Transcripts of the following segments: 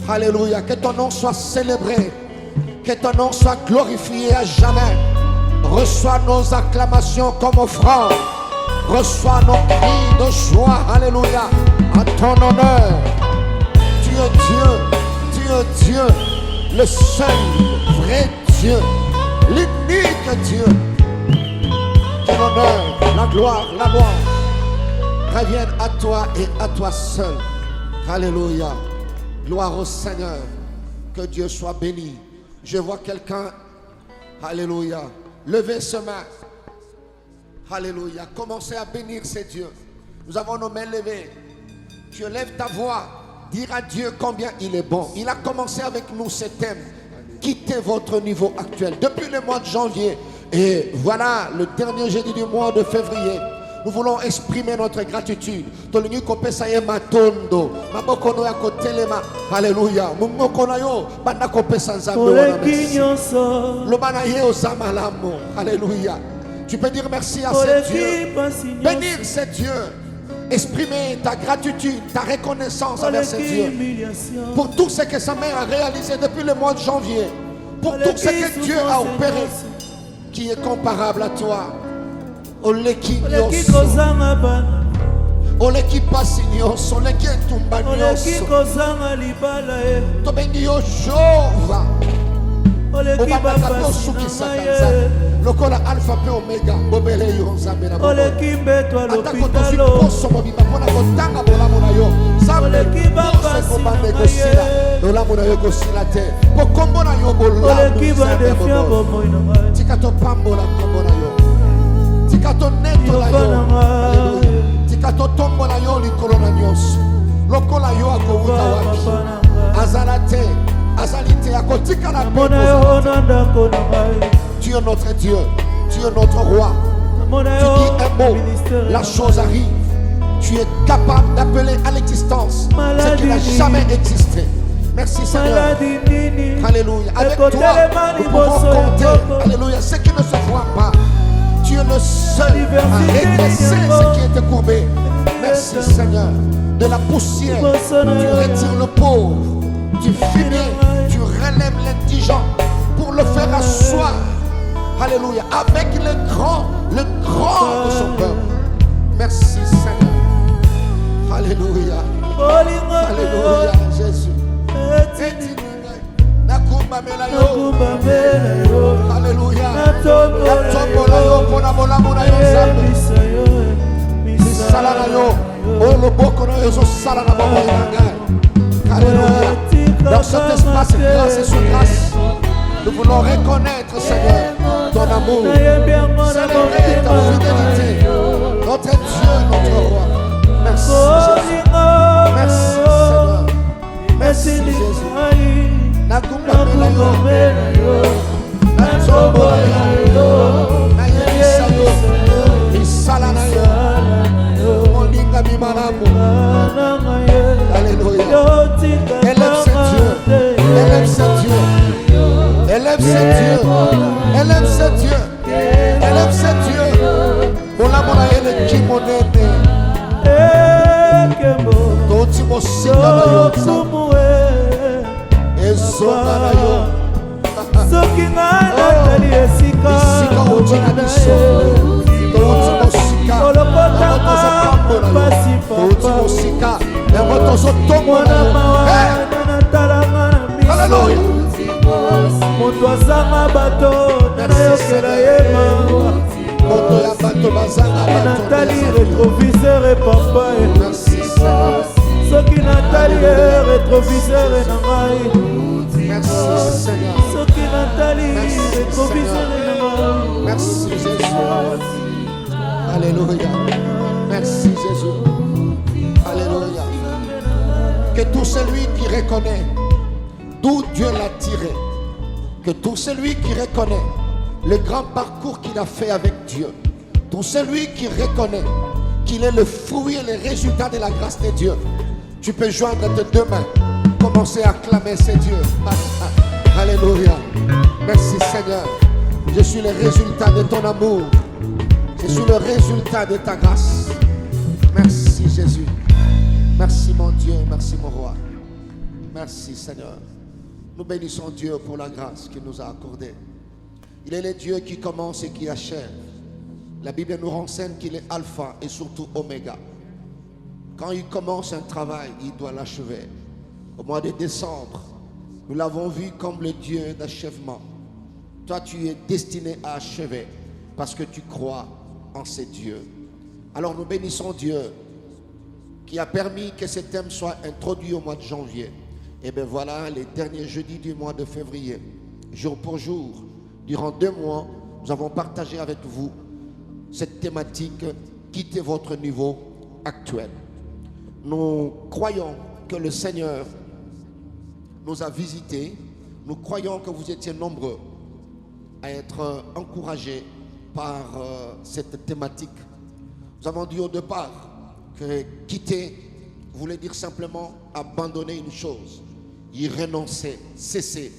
Alléluia. Que ton nom soit célébré. Que ton nom soit glorifié à jamais. Reçois nos acclamations comme offrande. Reçois nos cris de nos joies, alléluia, en ton honneur. Tu es Dieu, tu es Dieu, le seul vrai Dieu, l'unique Dieu. Que l'honneur, la gloire reviennent à toi et à toi seul. Alléluia. Gloire au Seigneur. Que Dieu soit béni. Je vois quelqu'un, alléluia, lever ce main. Alléluia. Commencez à bénir ces dieux. Nous avons nos mains levées. Tu lèves ta voix. Dire à Dieu combien il est bon. Il a commencé avec nous ce thème. Quittez votre niveau actuel. Depuis le mois de janvier. Et voilà le dernier jeudi du mois de février. Nous voulons exprimer notre gratitude. Alléluia. Alléluia. Tu peux dire merci à ces dieux. Bénir ces dieux. Exprimer ta gratitude, ta reconnaissance envers ces dieux. Pour tout ce que sa mère a réalisé depuis le mois de janvier. Pour tout ce que Dieu a opéré. Qui est comparable à toi. Oleki nyonso, oleki pasi nyonso, oleki etumba nyonso, tobengi yo Jehova, obandaka tosukisa kanzani, lokola alpha pe omega, bobele yo nzambe na bobo, atako tozwi poso mobimba mpona kotanga bolamu na yo, nzambe nyonso ekobanda ekosila, bolamu na yo ekosila te, po kombo na yo bolamu nzambe bobo, tika topambola kombo na yo. Tikato neto la yo, tikato tombo la yo likolo na nyonso, lokola yo akouta wapi, azalate, azalite akotika la pepo. Tu es notre Dieu, tu es notre roi. Tu dis un mot, la chose arrive. Tu es capable d'appeler à l'existence ce qui n'a jamais existé. Merci Seigneur. Alléluia. Avec toi, nous pouvons compter. Alléluia. Ce qui ne se voit pas. Tu es le seul à redresser ce qui était courbé. Merci Seigneur. De la poussière, tu retires le pauvre. Tu finis, tu relèves l'indigent pour le faire asseoir. Alléluia. Avec le grand de son peuple. Merci Seigneur. Alléluia. Alléluia Jésus. Alléluia. Dans cet espace grâce et sous grâce, nous voulons reconnaître Seigneur ton amour, célébrer ta fidélité, notre Dieu, notre roi. Merci Jésus. Merci Seigneur. Merci Jésus. Nakumba mela yo, natombola yo, nayebisa yo, misala na yo, moninga bimalamu. Alléluia. Élève ce Dieu, élève ce Dieu, élève ce Dieu, élève ce Dieu, élève ce Dieu. Mola mola ele kimonene, toti mosika na yo. Soki nga natali esika otina biso olokotanga pasi papa mwana mawana natalanga na miso moto azanga bato nayokela ye mawa natali retroviseur papa soki natali retroviseur na ngai. Merci Seigneur. Soki natali retroviseur na ngai. Merci Jésus. Alléluia. Merci Jésus. Alléluia. Que tout celui qui reconnaît d'où Dieu l'a tiré, que tout celui qui reconnaît le grand parcours qu'il a fait avec Dieu, tout celui qui reconnaît qu'il est le fruit et le résultat de la grâce de Dieu, tu peux joindre tes deux mains, commencer à clamer ces dieux. Alléluia. Merci Seigneur. Je suis le résultat de ton amour. Je suis le résultat de ta grâce. Merci Jésus. Merci mon Dieu, merci mon roi. Merci Seigneur. Nous bénissons Dieu pour la grâce qu'il nous a accordée. Il est le Dieu qui commence et qui achève. La Bible nous renseigne qu'il est alpha et surtout oméga. Quand il commence un travail, il doit l'achever. Au mois de décembre, nous l'avons vu comme le Dieu d'achèvement. Toi, tu es destiné à achever parce que tu crois en ces dieux. Alors nous bénissons Dieu qui a permis que ce thème soit introduit au mois de janvier. Et bien voilà, les derniers jeudis du mois de février, jour pour jour, durant 2 mois, nous avons partagé avec vous cette thématique « Quittez votre niveau actuel ». Nous croyons que le Seigneur nous a visités. Nous croyons que vous étiez nombreux à être encouragés par cette thématique. Nous avons dit au départ que quitter voulait dire simplement abandonner une chose, y renoncer, cesser.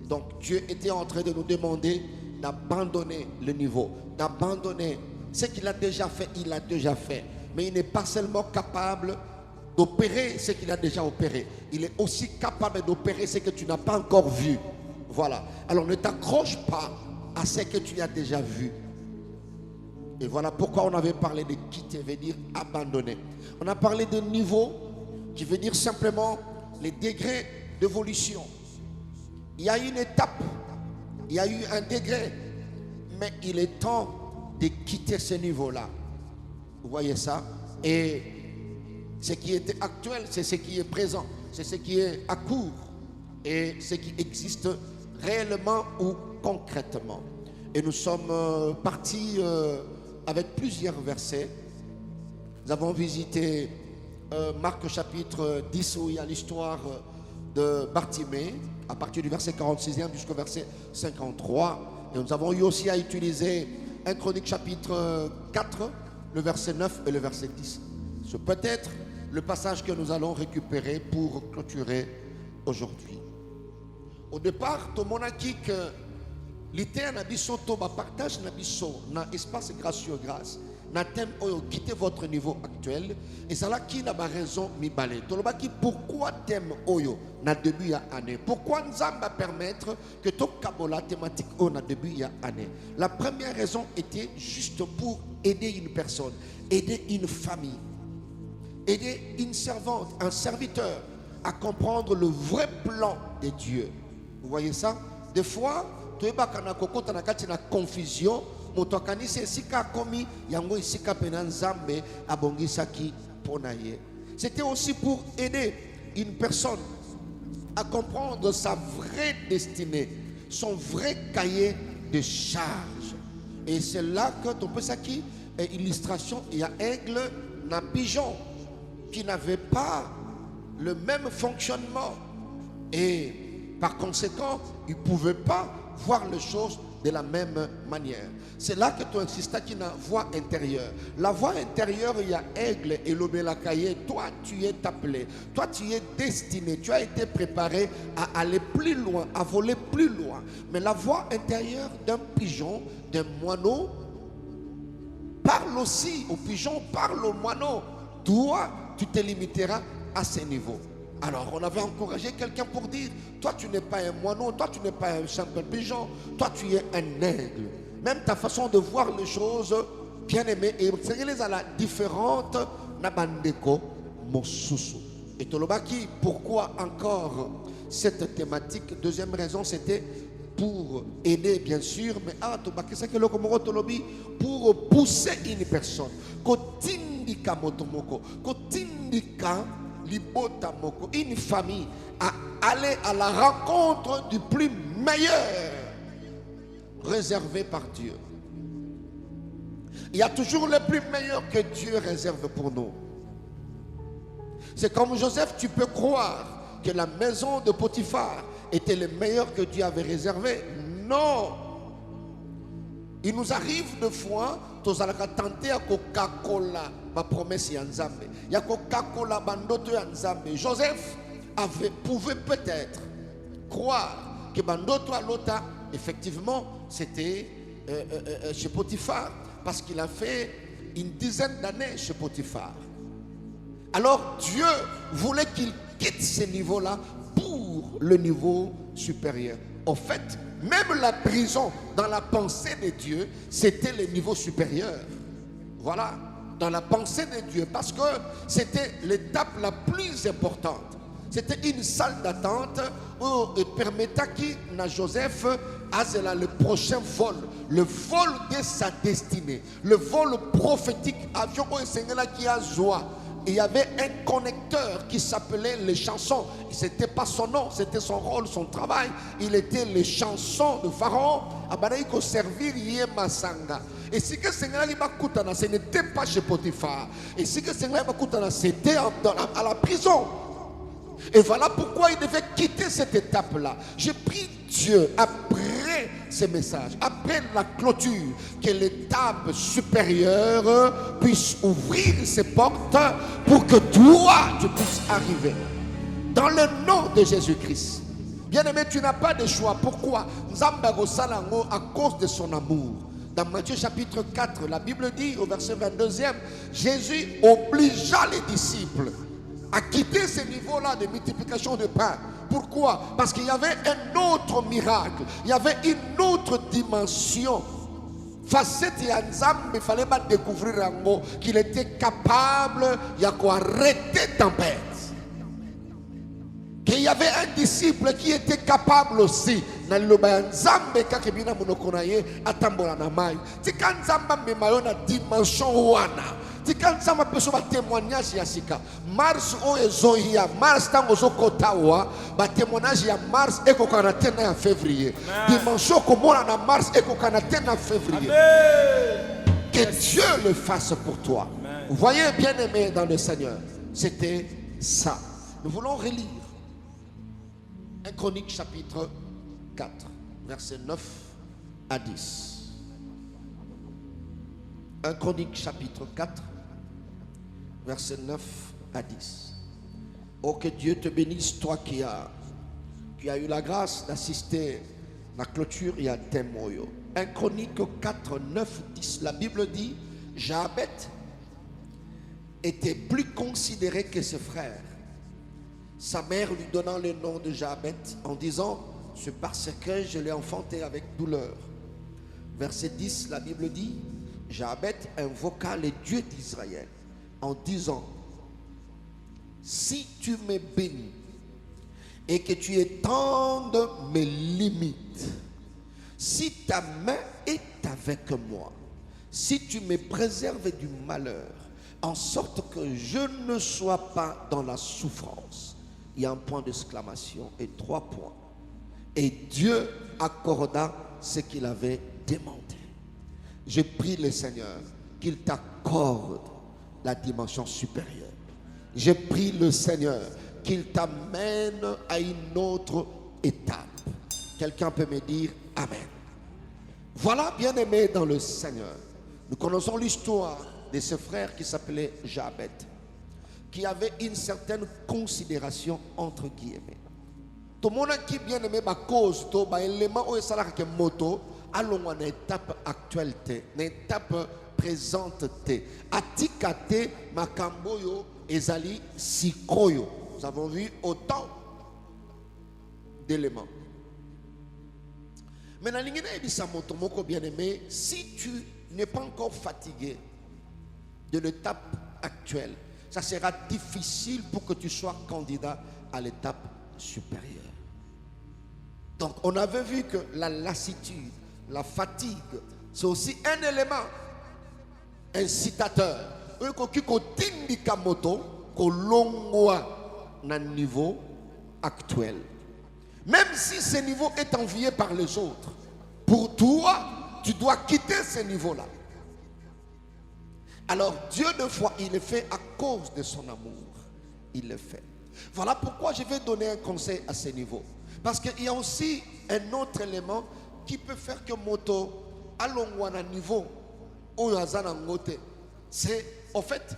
Donc Dieu était en train de nous demander d'abandonner le niveau, d'abandonner ce qu'il a déjà fait, il a déjà fait. Mais il n'est pas seulement capable d'opérer ce qu'il a déjà opéré, il est aussi capable d'opérer ce que tu n'as pas encore vu. Voilà. Alors ne t'accroche pas à ce que tu as déjà vu. Et voilà pourquoi on avait parlé de quitter, veut dire abandonner. On a parlé de niveau, qui veut dire simplement les degrés d'évolution. Il y a une étape, il y a eu un degré, mais il est temps de quitter ce niveau-là. Vous voyez ça? Et ce qui était actuel, c'est ce qui est présent, c'est ce qui est à court et ce qui existe réellement ou concrètement. Et nous sommes partis avec plusieurs versets. Nous avons visité Marc chapitre 10 où il y a l'histoire de Bartimée à partir du verset 46e jusqu'au verset 53. Et nous avons eu aussi à utiliser 1 Chronique chapitre 4, le verset 9 et le verset 10. C'est peut-être le passage que nous allons récupérer pour clôturer aujourd'hui. Au départ, tout le monde a dit que l'ité na biso to ba partage na biso na espace gracieux grâce na thème oyo quitter votre niveau actuel et ça là qui n'a pas raison mi balé to loba ki pourquoi thème oyo na début ya année, pourquoi nous allons permettre que to kabola thématique oyo na début ya année. La première raison était juste pour aider une personne, aider une famille, aider une servante, un serviteur à comprendre le vrai plan de Dieu. Vous voyez ça? Des fois tu es bakana kokota na kati na confusion, moto akanisi esika komi yango esika pena nzambe abongisaki ponaye. C'était aussi pour aider une personne à comprendre sa vraie destinée, son vrai cahier de charge. Et c'est là que tu peux ça qui est illustration, il y a aigle na pigeon qui n'avait pas le même fonctionnement et par conséquent, il ne pouvait pas voir les choses de la même manière. C'est là que tu insistes qui na voix intérieure. La voix intérieure, il y a aigle et l'obélakaye. Toi, tu es appelé. Toi, tu es destiné. Tu as été préparé à aller plus loin, à voler plus loin. Mais la voix intérieure d'un pigeon, d'un moineau, parle aussi au pigeon, parle au moineau. Toi, tu te limiteras à ce niveau. Alors, on avait encouragé quelqu'un pour dire, toi, tu n'es pas un moineau, toi, tu n'es pas un simple pigeon, toi, tu es un aigle. Même ta façon de voir les choses, bien aimé, et c'est la différente Nabandeko Mosusu. Et Tolobaki, pourquoi encore cette thématique? Deuxième raison, c'était pour aider, bien sûr, mais pour pousser une personne. Kotindika motomoko, kotindika libota moko, une famille à aller à la rencontre du plus meilleur réservé par Dieu. Il y a toujours le plus meilleur que Dieu réserve pour nous. C'est comme Joseph, tu peux croire que la maison de Potiphar était le meilleur que Dieu avait réservé. Non. Il nous arrive de fois, tous à tenter à Coca-Cola, ma promesse y Nzambe. Il y a Coca-Cola, bandoto ya Nzambe. Joseph pouvait peut-être croire que bandoto à l'ota, effectivement, c'était chez Potiphar, parce qu'il a fait une dizaine d'années chez Potiphar. Alors Dieu voulait qu'il quitte ce niveau-là pour le niveau supérieur. En fait, même la prison, dans la pensée de Dieu, c'était le niveau supérieur. Voilà. dans la pensée de Dieu, parce que c'était l'étape la plus importante. C'était une salle d'attente où il permettait à Joseph à le prochain vol, le vol de sa destinée, le vol prophétique, avion au Seigneur qui a joie. Il y avait un connecteur qui s'appelait les chansons. Ce n'était pas son nom, c'était son rôle, son travail. Il était les chansons de Pharaon. Il faut servir Yemasanga. Et si que Seigneur ce n'était pas chez Potiphar. Et si que Seigneur c'était à la prison. Et voilà pourquoi il devait quitter cette étape-là. J'ai pris Dieu après ces messages, après la clôture, que l'étape supérieure puisse ouvrir ses portes pour que toi, tu puisses arriver. Dans le nom de Jésus-Christ. Bien-aimé, tu n'as pas de choix. Pourquoi? À cause de son amour. Dans Matthieu chapitre 4, la Bible dit au verset 22e, Jésus obligea les disciples à quitter ce niveau-là de multiplication de pain. Pourquoi? Parce qu'il y avait un autre miracle, il y avait une autre dimension. Facette il fallait pas découvrir qu'il était capable d'arrêter tempête. Qu'il y avait un disciple qui était capable aussi. Dimension si quand ça m'a besoin de témoignage yasika Mars o ezohia Mars tango zokotawa ba témoignage ya Mars eko kana tena en février dimension komona na Mars eko kana tena en février. Que Dieu le fasse pour toi. Vous voyez, bien aimé dans le Seigneur, c'était ça. Nous voulons relire 1 Chronique chapitre 4 versets 9 à 10. 1 Chronique chapitre 4 versets 9 à 10. Oh, que Dieu te bénisse, toi qui as eu la grâce d'assister à la clôture et à Témoyo. 1 Chronique 4, 9, 10. La Bible dit, Jabet était plus considéré que ses frères. Sa mère lui donnant le nom de Jabet en disant, c'est parce que je l'ai enfanté avec douleur. Verset 10, la Bible dit, Jabet invoqua le Dieu d'Israël en disant, si tu me bénis et que tu étendes mes limites, si ta main est avec moi, si tu me préserves du malheur, en sorte que je ne sois pas dans la souffrance. Il y a un point d'exclamation et 3 points. Et Dieu accorda ce qu'il avait demandé. Je prie le Seigneur qu'il t'accorde la dimension supérieure. Je prie le Seigneur qu'il t'amène à une autre étape. Quelqu'un peut me dire Amen. Voilà, bien-aimé dans le Seigneur. Nous connaissons l'histoire de ce frère qui s'appelait Jabet, qui avait une certaine considération entre guillemets. Tout le monde qui bien-aimé ma cause, tout élément où ça que moto, allons à une étape actuelle, une étape présente. Atikate makamboyo ezali sikoyo. Nous avons vu autant d'éléments. Maintenant, bien-aimé, si tu n'es pas encore fatigué de l'étape actuelle, ça sera difficile pour que tu sois candidat à l'étape supérieure. Donc, on avait vu que la lassitude, la fatigue, c'est aussi un élément incitateur. Niveau actuel. Même si ce niveau est envié par les autres, pour toi, tu dois quitter ce niveau-là. Alors Dieu, de fois, il le fait à cause de son amour. Il le fait. Voilà pourquoi je vais donner un conseil à ce niveau. Parce qu'il y a aussi un autre élément qui peut faire que moto allons à un niveau où c'est en fait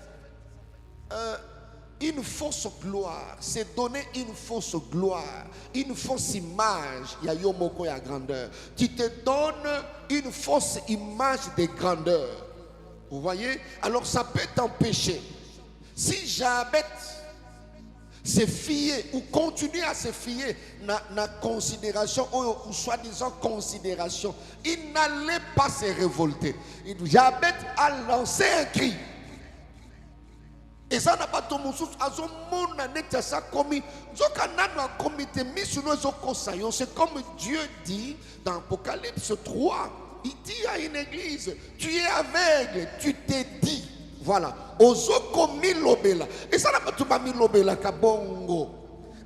une fausse gloire. C'est donner une fausse gloire, une fausse image. Il y a yomoko ya grandeur. Tu te donnes une fausse image de grandeur. Vous voyez? Alors ça peut t'empêcher. Si Jabet se fier ou continuer à se fier na considération ou soi-disant considération, il n'allait pas se révolter. Jabet a lancé un cri. Et ça n'a pas tout mon sous, azo mon année ça commis, zoka nano comité mis sur nos okosayon. C'est comme Dieu dit dans Apocalypse 3. Il dit à une église, tu es aveugle, tu t'es dit. Voilà. Ozoko mi lobela. Et ça n'a pas tout mi lobela kabongo.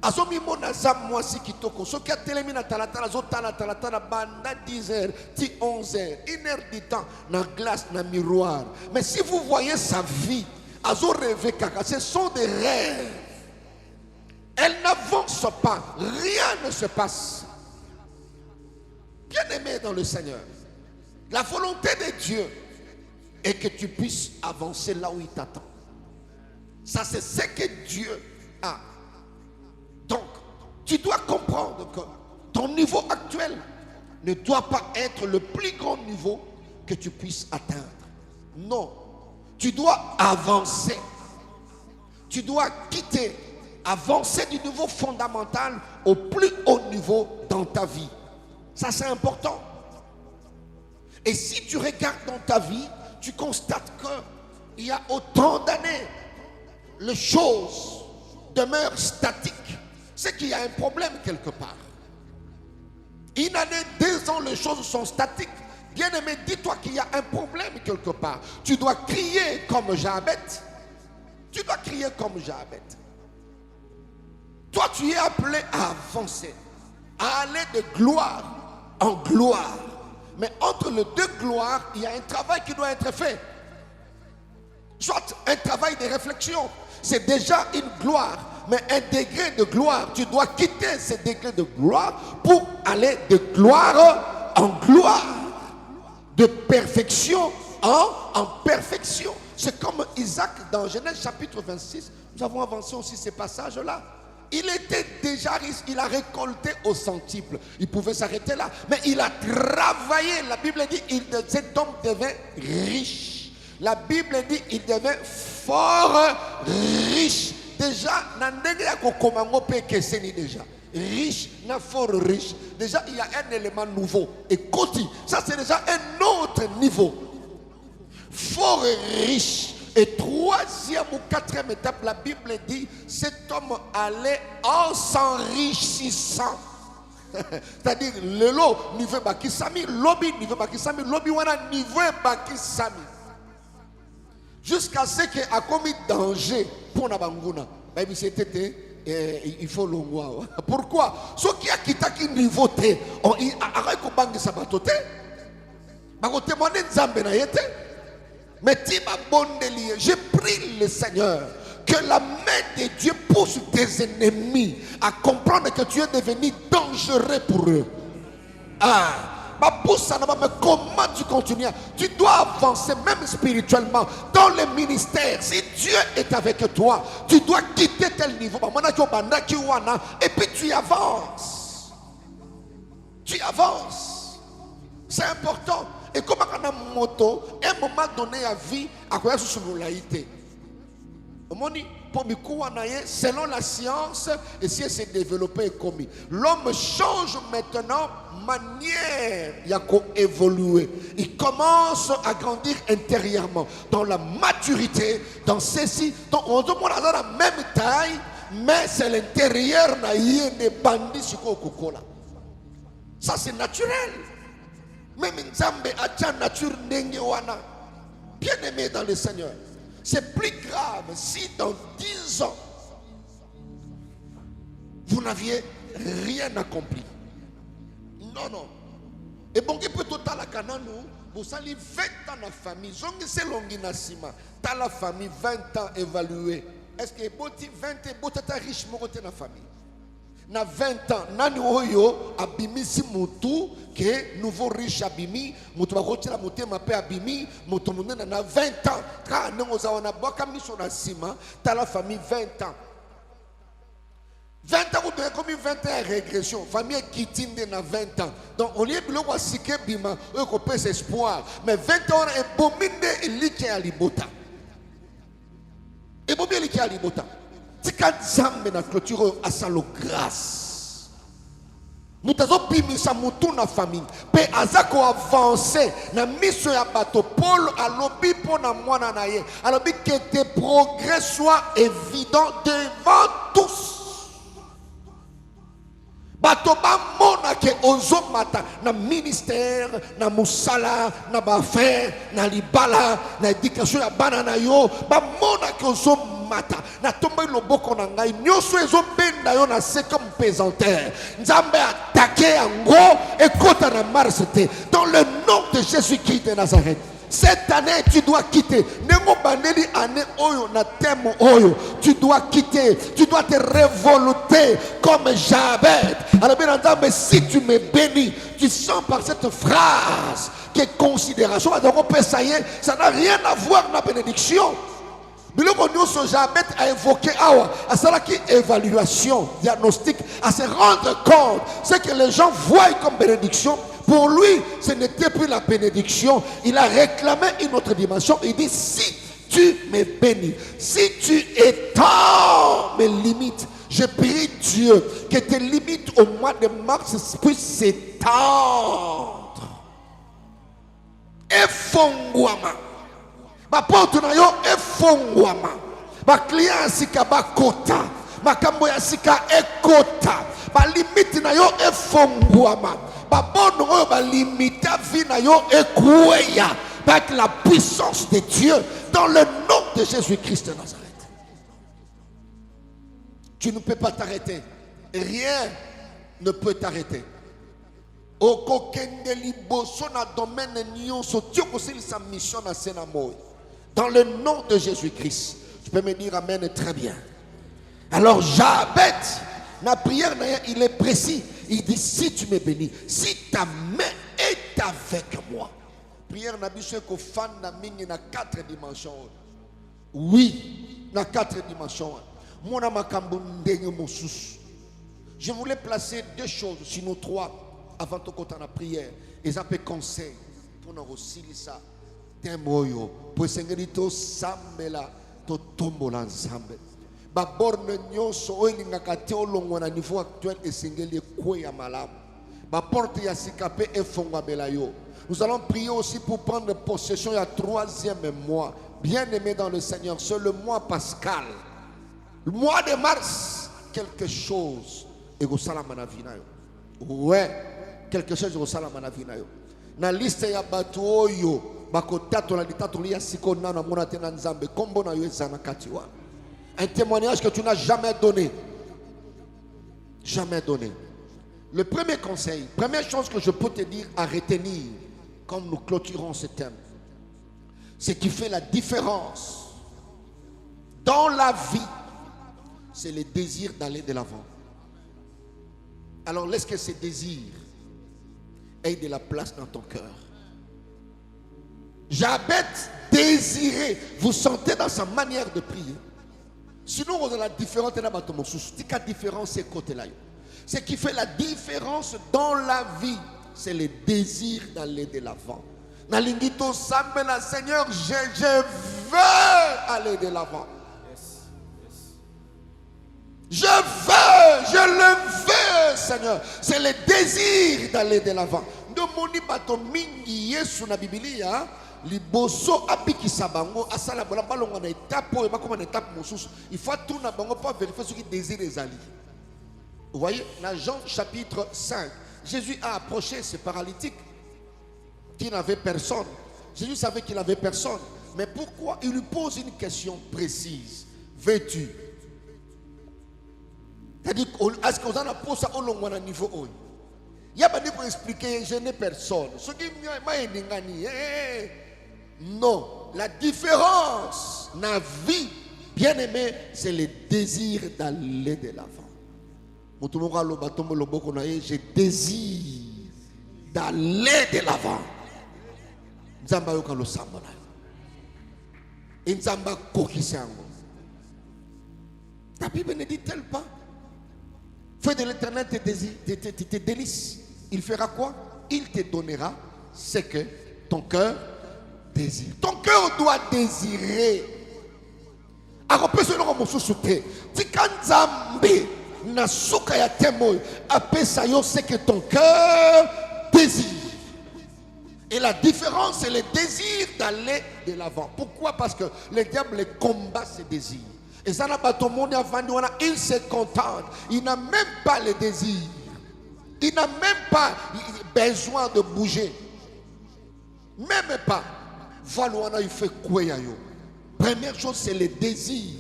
Azomi mona zam moi si kitoko. So qui a télémina talatala talatala banda 10h, 11h, 1h du temps na glace na miroir. Mais si vous voyez sa vie, azo rêve kaka, ce sont des rêves. Elle n'avance pas, rien ne se passe. Bien-aimé dans le Seigneur, la volonté de Dieu est que tu puisses avancer là où il t'attend. Ça, c'est ce que Dieu a. Donc, tu dois comprendre que ton niveau actuel ne doit pas être le plus grand niveau que tu puisses atteindre. Non, tu dois avancer. Tu dois quitter, avancer du niveau fondamental au plus haut niveau dans ta vie. Ça, c'est important. Et si tu regardes dans ta vie, tu constates qu'il y a autant d'années, les choses demeurent statiques. C'est qu'il y a un problème quelque part. Une année, 2 ans, les choses sont statiques. Bien-aimé, dis-toi qu'il y a un problème quelque part. Tu dois crier comme Jabet. Tu dois crier comme Jabet. Toi, tu es appelé à avancer, à aller de gloire en gloire. Mais entre les deux gloires, il y a un travail qui doit être fait. Soit un travail de réflexion. C'est déjà une gloire. Mais un degré de gloire, tu dois quitter ce degré de gloire pour aller de gloire en gloire. De perfection en perfection. C'est comme Isaac dans Genèse chapitre 26. Nous avons avancé aussi ces passages-là. Il était déjà riche, il a récolté au centuple. Il pouvait s'arrêter là. Mais il a travaillé. La Bible dit cet homme devint riche. La Bible dit il devint fort riche. Déjà, déjà. Riche, fort riche. Déjà, il y a un élément nouveau. Et Koti, ça c'est déjà un autre niveau. Fort riche. Et troisième ou quatrième étape, la Bible dit, cet homme allait en s'enrichissant. C'est-à-dire, le lot, niveau bakisami, lobby, niveau bakisami, lobby, wana, niveau bakisami. Jusqu'à ce qu'il a commis danger pour Nabanguna. Il faut le voir. Pourquoi? Ce qui a quitté qui niveau T, il a arrêté de bangue sa batote. Bagote moné nzambe na yete. Mais j'ai prié le Seigneur que la main de Dieu pousse tes ennemis à comprendre que tu es devenu dangereux pour eux. Mais comment tu continues? Tu dois avancer même spirituellement dans le ministère. Si Dieu est avec toi, tu dois quitter tel niveau. Et puis tu avances. Tu avances. C'est important. Et comme on a moto, à un moment donné à vie, à quoi est-ce que laïté? Selon la science, et si elle s'est développée comme l'homme change maintenant manière, il a évolué. Il commence à grandir intérieurement, dans la maturité, dans ceci. Donc on demande à la même taille, mais c'est l'intérieur des bandits sur Coca-Cola. Ça c'est naturel. Même Nzambe a déjà nature n'engewana. Bien aimé dans le Seigneur. C'est plus grave si dans 10 ans, vous n'aviez rien accompli. Non, non. Et bon, qui peut tout à la cananu, vous allez 20 ans la famille. Zongi c'est longi nasima. T'as la famille 20 ans évaluée. Est-ce que boti 20 ans, boti ta riche morote na famille? Na 20 ans, nani oyo abimi si mutu que nouveau riche abimi, mutu bakoti la mutu mape abimi, mutu munena na 20 ans. Ka nengo za wana boka miso na sima, t'as la famille 20 ans. 20 ans, vous devez comme 20 ans de régression. Famille qui tinde na 20 ans. Donc, au lieu de l'eau, si que bima, eux qu'on peut s'espoir. Mais 20 ans, et bomine, il lit qu'il y a l'ibota. Et bomine, il y a l'ibota. Si quand Zambé na clôture à sa grâce. Mutazo bimisa mutu na famille. Pe azako avancer na mission ya bato. Paul alobi po na mwana na ye. Alobi que tes progrès soient évidents devant tous. Bato ba mona ke ozo mata na ministère, na musala, na bafe, na libala, na éducation ya bana na yo. Ba mona ke ozo mata na tomba loboko na ngai nyoso ezo benda yo na se comme pesanteur. Nzambe attaqué yango ekota na Mars te. Dans le nom de Jésus-Christ de Nazareth. Cette année, tu dois quitter. Tu dois quitter. Tu dois te révolter comme Jabez. Alors, bien entendu, mais si tu me bénis, tu sens par cette phrase que considération. Ça n'a rien à voir avec la bénédiction. Jabez a évoqué à cela qui évaluation, diagnostic, à se rendre compte. C'est que les gens voient comme bénédiction. Pour lui, ce n'était plus la bénédiction. Il a réclamé une autre dimension. Il dit, si tu me bénis, si tu étends mes limites, je prie Dieu que tes limites au mois de mars puissent s'étendre. Efongwama. Ma porte na yo efongwama. Ma client sika ba kota. Ma kambo ya sika ekota. Ma limite na yo efongwama. Avec la puissance de Dieu dans le nom de Jésus-Christ de Nazareth. Tu ne peux pas t'arrêter. Rien ne peut t'arrêter. Dans le nom de Jésus-Christ. Tu peux me dire amen très bien. Alors Jabez, la prière, il est précis. Il dit, si tu me bénis, si ta main est avec moi. Prière n'a que fan na mingi na 4 dimensions. Oui, na 4 dimensions. Je voulais placer 2 choses, sinon 3, avant de côté la prière. Et ça peut conseil pour nous aussi ça. Temoyo, pour sengérito sambela to tombo l'ensemble. Baborne nyonso oilinga te olongo na niveau actuel esengeli ekwe ya malamu. Ba porte ya sikape efongwa belayo. Nous allons prier aussi pour prendre possession du 3e mois. Bien-aimé dans le Seigneur, c'est le mois pascal. Le mois de mars, quelque chose est au salamanavinayo. Ouais, quelque chose est au salamanavinayo. Na liste ya batu oyo bakotato la litato liya sikona na mona tena nzambe kombo na yo ezana katiwa. Un témoignage que tu n'as jamais donné. Jamais donné. Le premier conseil, première chose que je peux te dire à retenir, comme nous clôturons ce thème, ce qui fait la différence dans la vie, c'est le désir d'aller de l'avant. Alors laisse que ce désir ait de la place dans ton cœur. Jabez désirait, vous sentez dans sa manière de prier. Sinon, on a la différence. La différence, c'est côté-là. Ce qui fait la différence dans la vie, c'est le désir d'aller de l'avant. Nalingito Sambela, Seigneur, je veux aller de l'avant. Je le veux, Seignor. C'est le désir d'aller de l'avant. Demoni bato mingi Yesu na Biblia. Liboso apikisa bango asala bola balonga na étape oyo bakoma na étape mosusu il faut tout na bango pour vérifier ce qui désire les alliés. Vous voyez dans Jean chapitre 5 Jésus a approché ce paralytique qui n'avait personne. Jésus savait qu'il n'avait personne, mais pourquoi il lui pose une question précise? Veux-tu? C'est-à-dire est-ce qu'on a posé ça au long de niveau oyo? Il y a pas de pour expliquer je n'ai personne. Ce qui non, la différence dans la vie, bien aimé, c'est le désir d'aller de l'avant. Je désire d'aller de l'avant. Ta Bible ne dit-elle pas? Fais de l'éternel tes délices. Il fera quoi? Il te donnera ce que ton cœur désire. Ton cœur doit désirer. nasuka ya temoi apesa yo ce que ton cœur désire. Et la différence, c'est le désir d'aller de l'avant. Pourquoi? Parce que le diable combat ses désirs. Et ça n'a pas tout le monde avant, il se contente. Il n'a même pas le désir. Il n'a même pas besoin de bouger. Même pas. Voilà, il fait quoi? Première chose, c'est le désir.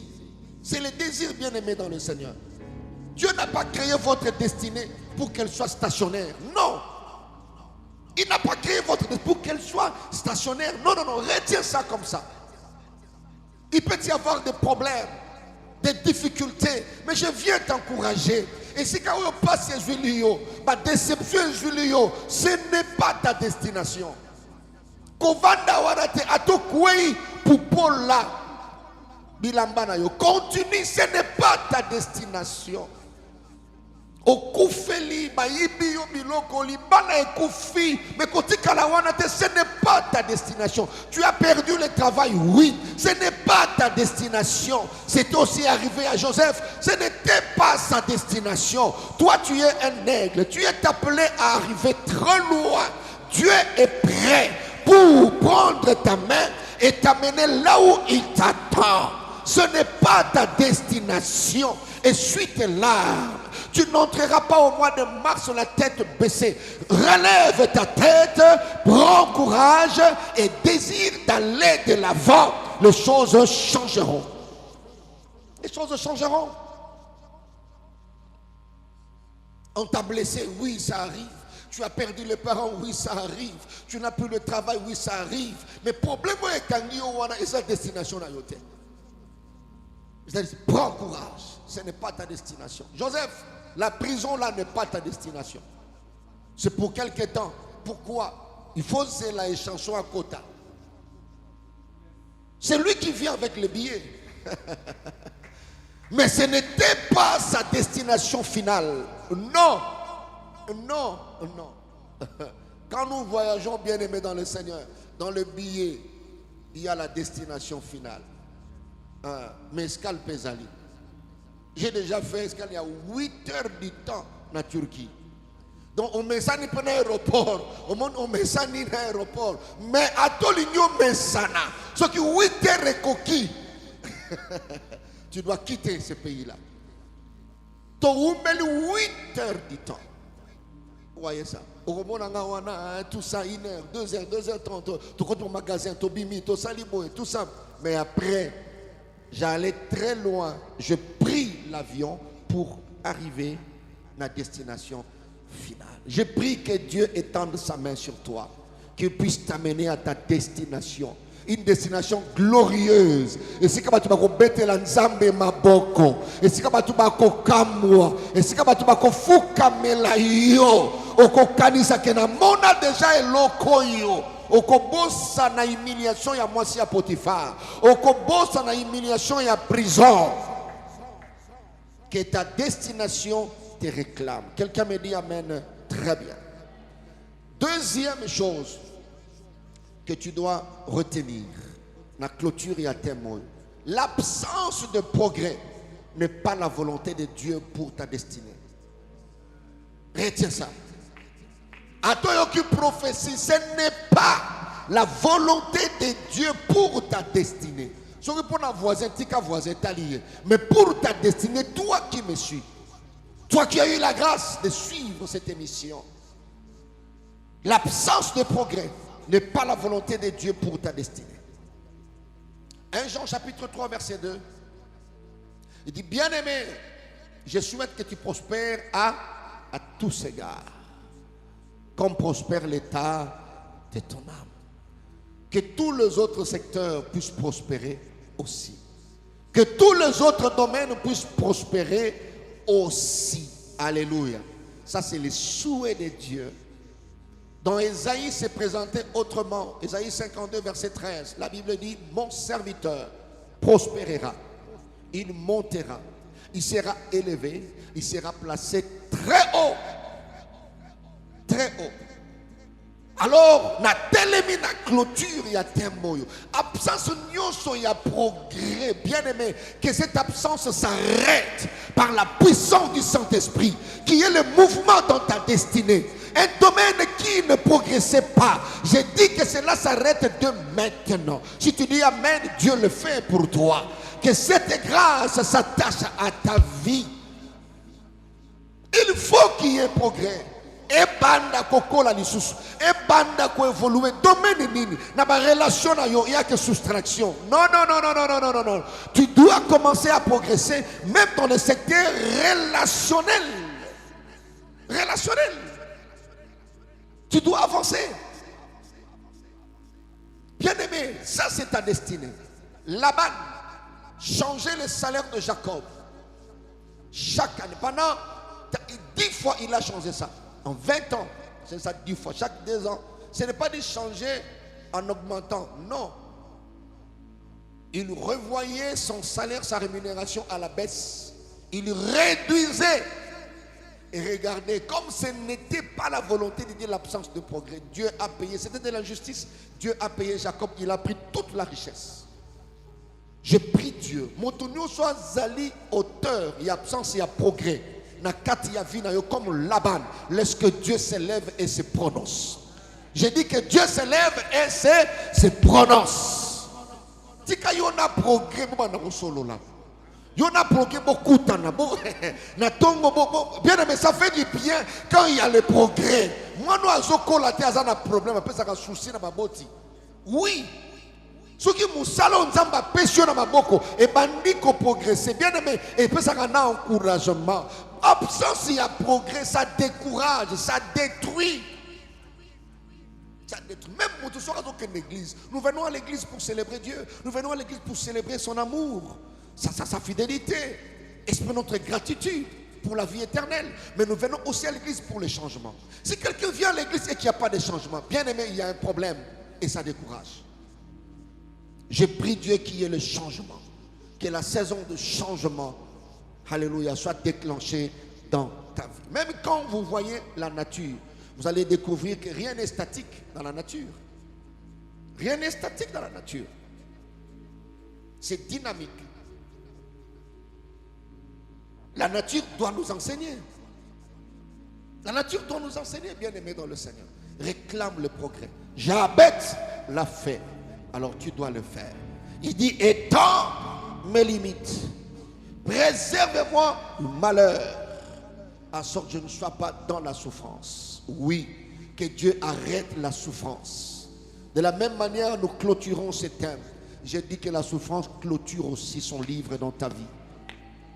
C'est le désir, bien aimé dans le Seigneur. Dieu n'a pas créé votre destinée pour qu'elle soit stationnaire. Non. Il n'a pas créé votre destinée pour qu'elle soit stationnaire. Non, non, non. Retiens ça comme ça. Il peut y avoir des problèmes, des difficultés, mais je viens t'encourager. Et si quand on passe Julio, ma déception Julio, ce n'est pas ta destination. Kovanda warate atokwei pupola bilambana yo. Continue, ce n'est pas ta destination. Okufeli baibi yo biloko libana ekufi, mais kotika la wanate, ce n'est pas ta destination. Tu as perdu le travail, oui, ce n'est pas ta destination. C'est aussi arrivé à Joseph, ce n'était pas sa destination. Toi tu es un aigle, tu es appelé à arriver très loin. Dieu est prêt pour prendre ta main et t'amener là où il t'attend. Ce n'est pas ta destination. Essuie tes larmes. Tu n'entreras pas au mois de mars la tête baissée. Relève ta tête, prends courage et désire d'aller de l'avant. Les choses changeront. Les choses changeront. On t'a blessé, oui, ça arrive. Tu as perdu les parents, oui, ça arrive. Tu n'as plus le travail, oui, ça arrive. Mais le problème est que sa destination à yote. Prends courage. Ce n'est pas ta destination. Joseph, la prison là n'est pas ta destination. C'est pour quelque temps. Pourquoi? Il faut c'est la chanson à quota. C'est lui qui vient avec les billets. Mais ce n'était pas sa destination finale. Non. Non, non. Quand nous voyageons, bien aimés dans le Seigneur, dans le billet, il y a la destination finale. Mais escale Pesali. J'ai déjà fait escale il y a 8 heures du temps en Turquie. Donc on met ça ni pour l'aéroport. On met ça ni l'aéroport. Mais à tout l'union met ça. Ce qui 8 heures est coquille. Tu dois quitter ce pays-là. Tu as 8 heures du temps. Vous voyez ça? Tout ça, 1 heure, 2 heures, 2h30. Tu comptes ton magasin, ton bimi, ton salibo et tout ça. Mais après, j'allais très loin. Je pris l'avion pour arriver à la destination finale. Je prie que Dieu étende sa main sur toi, qu'il puisse t'amener à ta destination. Une destination glorieuse. Et si tu vas bete la nzambe maboko, et si tu vas kamwa, et si tu vas fukamela yo, okokanisa kena mona déjà eloko yo. Okobosa na humiliation ya mwasi ya Potiphar. Okobosa na humiliation ya prison. Que ta destination te réclame. Quelqu'un me dit amen. Très bien. Deuxième chose que tu dois retenir, la clôture et à témoin. L'absence de progrès n'est pas la volonté de Dieu pour ta destinée. Retiens ça. À toi qui prophétie, ce n'est pas la volonté de Dieu pour ta destinée. Ce n'est pas un voisin, mais pour ta destinée, toi qui me suis, toi qui as eu la grâce de suivre cette émission, l'absence de progrès n'est pas la volonté de Dieu pour ta destinée. 1 Jean chapitre 3 verset 2. Il dit, bien-aimé, je souhaite que tu prospères à tous égards, comme prospère l'état de ton âme. Que tous les autres secteurs puissent prospérer aussi. Que tous les autres domaines puissent prospérer aussi. Alléluia. Ça, c'est le souhait de Dieu. Dans Ésaïe, c'est présenté autrement. Ésaïe 52, verset 13. La Bible dit, mon serviteur prospérera. Il montera. Il sera élevé. Il sera placé très haut. Très haut. Alors, na telemi na clôture ya tembo yo. Absence nyonso ya progrès, bien aimé, que cette absence s'arrête par la puissance du Saint-Esprit, qui est le mouvement dans ta destinée. Un domaine qui ne progressait pas, je dis que cela s'arrête de maintenant. Si tu dis Amen, Dieu le fait pour toi. Que cette grâce s'attache à ta vie. Il faut qu'il y ait progrès. Et banda kokola lisusu, et banda ko évoluer domaine nini na ba relation na yo, il y a que soustraction. Non. Tu dois commencer à progresser même dans le secteur relationnel. Tu dois avancer. Bien aimé, ça c'est ta destinée. Laban changer le salaire de Jacob chaque année. Pendant 10 fois il a changé ça. En 20 ans, c'est ça 10 fois, chaque 2 ans. Ce n'est pas de changer en augmentant, non. Il revoyait son salaire, sa rémunération à la baisse. Il réduisait. Et regardez, comme ce n'était pas la volonté de Dieu, l'absence de progrès, Dieu a payé, c'était de l'injustice. Dieu a payé Jacob, il a pris toute la richesse. Je prie Dieu, Montonio soit zali auteur, il y a absence, il y a progrès. Comme Laban, laisse que Dieu s'élève et se prononce. J'ai dit que Dieu s'élève et se prononce. Tika yona progrès beaucoup bien mais ça fait du bien quand il y a le progrès. Moi nous azoko la terre a un problème après ça souci na baboti. Oui. Ce qui musalo nzamba pesio na maboko et bandiko progresser bien aimé et puis ça a un encouragement. Absence il y a progrès, ça décourage, ça détruit. Ça détruit. Même pour tout ça dans l'église. Nous venons à l'église pour célébrer Dieu. Nous venons à l'église pour célébrer son amour, sa fidélité, exprimer notre gratitude pour la vie éternelle. Mais nous venons aussi à l'église pour le changement. Si quelqu'un vient à l'église et qu'il n'y a pas de changement, bien aimé, il y a un problème et ça décourage. Je prie Dieu qu'il y ait le changement, que la saison de changement, alléluia, soit déclenchée dans ta vie. Même quand vous voyez la nature, vous allez découvrir que rien n'est statique dans la nature. Rien n'est statique dans la nature. C'est dynamique. La nature doit nous enseigner. La nature doit nous enseigner, bien aimé dans le Seigneur. Réclame le progrès. Jabet l'a fait. Alors tu dois le faire. Il dit, étends mes limites. Préserve-moi du malheur. En sorte que je ne sois pas dans la souffrance. Oui, que Dieu arrête la souffrance. De la même manière, nous clôturons ce thème. J'ai dit que la souffrance clôture aussi son livre dans ta vie.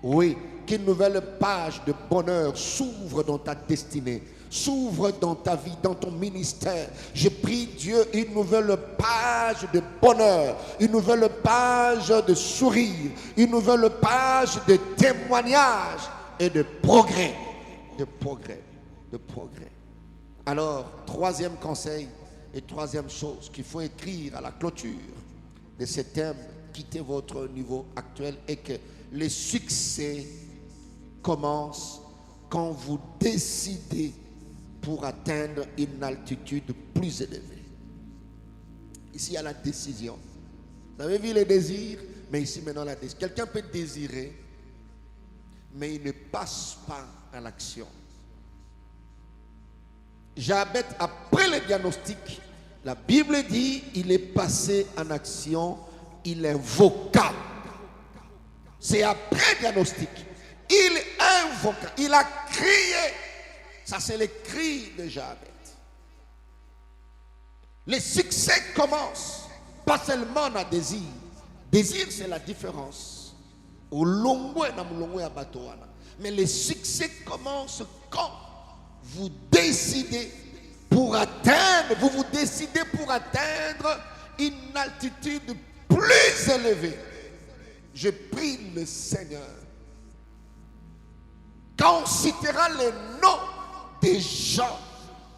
Oui, qu'une nouvelle page de bonheur s'ouvre dans ta destinée. S'ouvre dans ta vie, dans ton ministère. Je prie Dieu une nouvelle page de bonheur, une nouvelle page de sourire, une nouvelle page de témoignage et de progrès. De progrès, de progrès. Alors, troisième conseil et troisième chose qu'il faut écrire à la clôture de ce thème, quittez votre niveau actuel, et que le succès commence quand vous décidez pour atteindre une altitude plus élevée. Ici, il y a la décision. Vous avez vu les désirs, mais ici maintenant la décision. Quelqu'un peut désirer, mais il ne passe pas à l'action. Jabet, après le diagnostic, la Bible dit, il est passé en action, il invoqua. C'est après le diagnostic. Il invoqua, il a crié. Ça, c'est le cri de Jabet. Le succès commence, pas seulement dans désir. Désir, c'est la différence. Mais le succès commence quand vous décidez pour atteindre, vous vous décidez pour atteindre une altitude plus élevée. Je prie le Seigneur. Quand on citera les noms des gens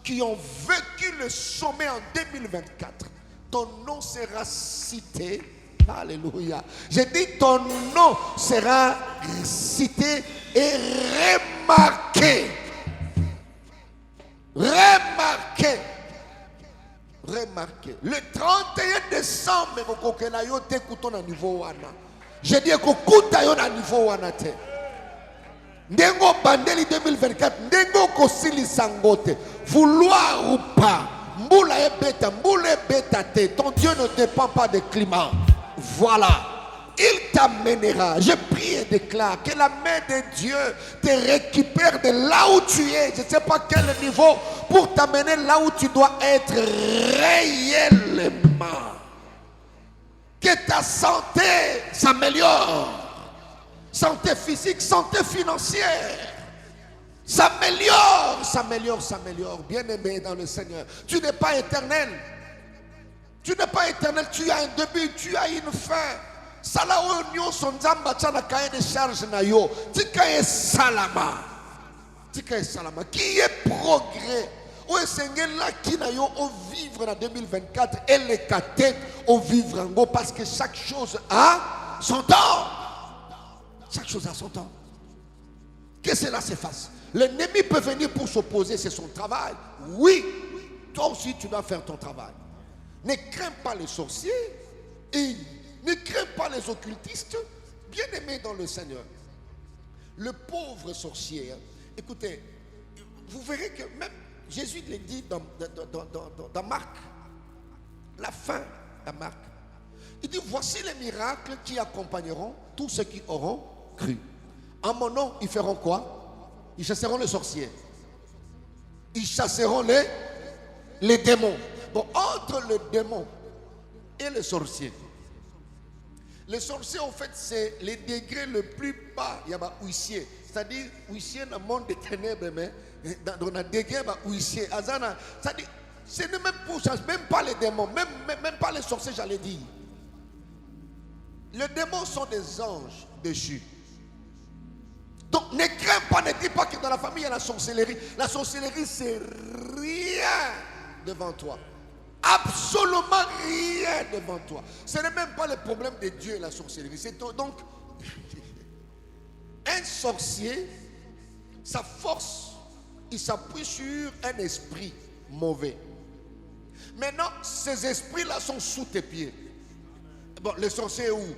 qui ont vécu le sommet en 2024, ton nom sera cité. Alléluia. J'ai dit ton nom sera cité et remarqué. Remarqué. remarquez, le 31 décembre, je dis que na niveau wana te. Ndengo bandeli 2024, ndengo kosili sangote. Vouloir ou pas, mboula e beta te. Ton Dieu ne dépend pas du climat. Voilà. Il t'amènera. Je prie et déclare que la main de Dieu te récupère de là où tu es. Je ne sais pas quel niveau pour t'amener là où tu dois être réellement. Que ta santé s'améliore. Santé physique, santé financière. S'améliore. Bien-aimé dans le Seigneur. Tu n'es pas éternel. Tu n'es pas éternel. Tu as un début, tu as une fin. Sala onyo sonzamba tana cahier de charge na yo. Tika e salama. Qui est progrès. O esengela ki na yo au vivre en 2024 et les katet au vivre en go parce que chaque chose a son temps. Chaque chose a son temps. Que cela s'efface. L'ennemi peut venir pour s'opposer, c'est son travail. Oui, toi aussi tu dois faire ton travail. Ne crains pas les sorciers et ne crains pas les occultistes, bien-aimés dans le Seigneur. Le pauvre sorcier, écoutez, vous verrez que même Jésus le dit dans Marc, la fin de Marc. Il dit, voici les miracles qui accompagneront tous ceux qui auront cru. En mon nom, ils feront quoi? Ils chasseront les sorciers. Ils chasseront les démons. Bon, entre le démon et le sorcier, les sorciers, en fait, c'est les degrés le plus bas. Il y a un huissier. C'est-à-dire, huissier dans le monde des ténèbres, mais dans le degré, huissier. C'est-à-dire, ce n'est même pas les démons, même pas les sorciers, j'allais dire. Les démons sont des anges déchus. Donc, ne crains pas, ne dis pas que dans la famille, il y a la sorcellerie. La sorcellerie, c'est rien devant toi. Absolument rien devant toi. Ce n'est même pas le problème de Dieu, la sorcellerie. C'est donc un sorcier, sa force, il s'appuie sur un esprit mauvais. Maintenant, ces esprits-là sont sous tes pieds. Bon, le sorcier est où?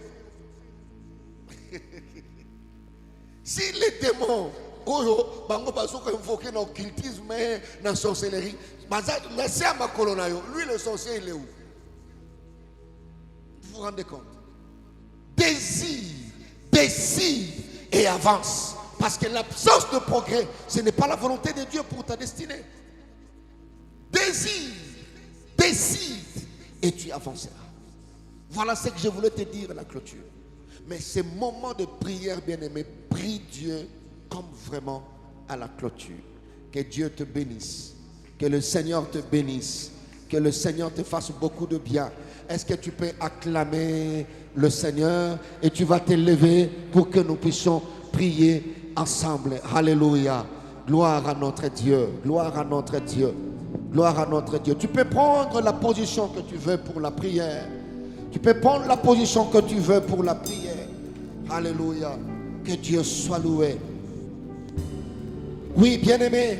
Si les démons, invoqués dans l'occultisme, dans la sorcellerie, lui le sorcier il est où? Vous vous rendez compte? Désire et avance. Parce que l'absence de progrès, ce n'est pas la volonté de Dieu pour ta destinée. Désire et tu avanceras. Voilà ce que je voulais te dire à la clôture. Mais ces moments de prière, bien-aimé, prie Dieu comme vraiment à la clôture. Que Dieu te bénisse. Que le Seigneur te bénisse. Que le Seigneur te fasse beaucoup de bien. Est-ce que tu peux acclamer le Seigneur et tu vas te lever pour que nous puissions prier ensemble. Alléluia. Gloire à notre Dieu. Gloire à notre Dieu. Gloire à notre Dieu. Tu peux prendre la position que tu veux pour la prière. Tu peux prendre la position que tu veux pour la prière. Alléluia. Que Dieu soit loué. Oui, bien-aimé,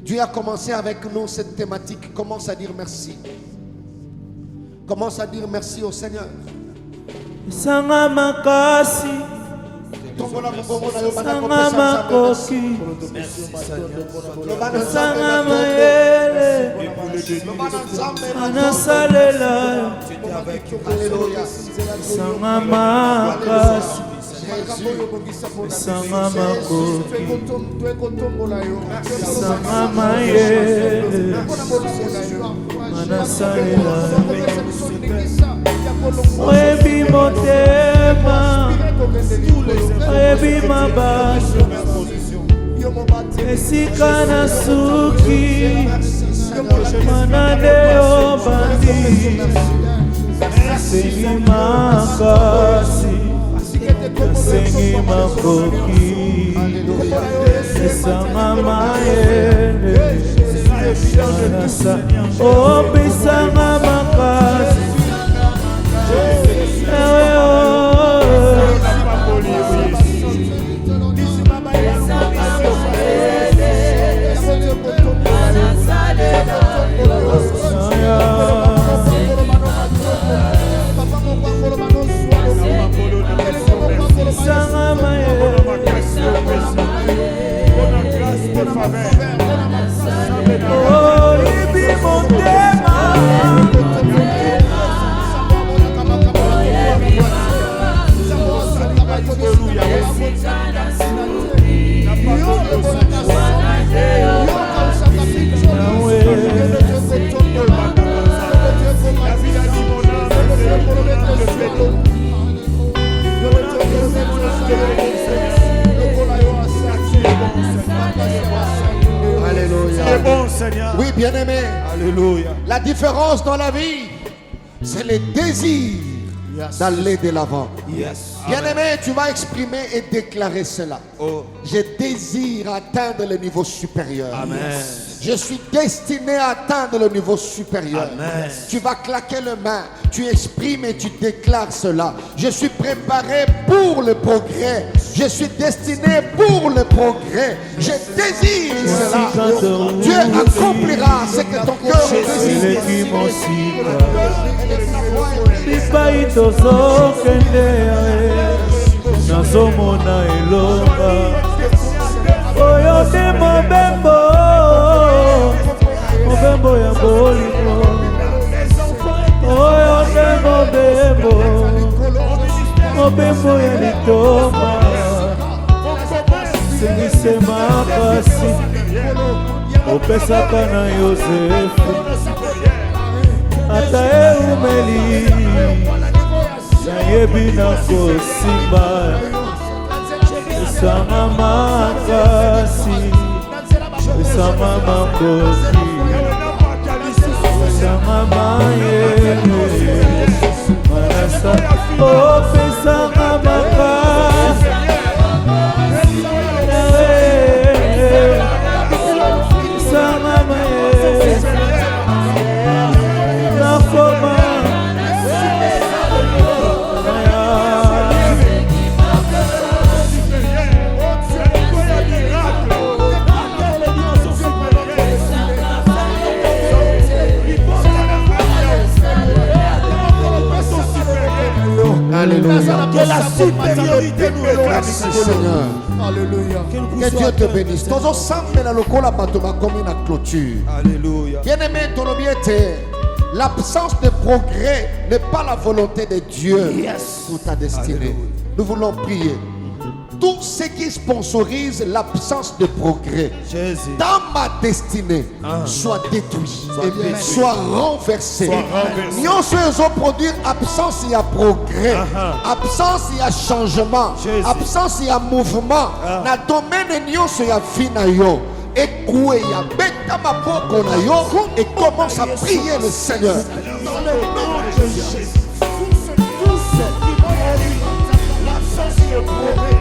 Dieu a commencé avec nous cette thématique. Commence à dire merci. Commence à dire merci au Seigneur. Sanga makasi, sanga makoki, sanga mayele, anasalela, sanga makasi, sanga makoki, sanga mayele, anasalela. Oyebi motema, oyebi mabaso, esika na suki, manade obandi, sengi makasi, sengi makoki, esanga mayele, anasa, opesanga makasi. Oui, bien-aimé. Alléluia. La différence dans la vie, c'est le désir d'aller de l'avant. Bien-aimé, tu vas exprimer et déclarer cela. Je désire atteindre le niveau supérieur. Amen. Je suis destiné à atteindre le niveau supérieur. Amen. Tu vas claquer les mains, tu exprimes et tu déclares cela. Je suis préparé pour le progrès. Je suis destiné pour le progrès. Je désire cela. Dieu accomplira ce que ton cœur désire. Nazomona elonga oyo te mobembo ya bolingo oyo te mobembo ya litoma sengise makasi opesaka na Yosefu ata eumeli nayebi na kosimba esanga makasi esanga makoki esanga mayele manasa opesanga makasi esanga mayele nakoma Alléluia. Que la supériorité nous Merci Seigneur. Alléluia. Que Dieu te bénisse. Tous ensemble la locola batoma comme une clôture. Alléluia. Bien-aimé, ton objet, l'absence de progrès n'est pas la volonté de Dieu pour ta destinée. Alléluia. Nous voulons prier. Tout ce qui sponsorise l'absence de progrès dans ma destinée soit détruit, soit renversé. Nous sommes produire absence il y a progrès, absence il y a changement, absence il y a mouvement. Na domaine nous il y a vie na yo. Écoutez, il y a bêta ma boko na yo et commence à prier le Seigneur. Dans le nom de Jésus. L'absence de progrès.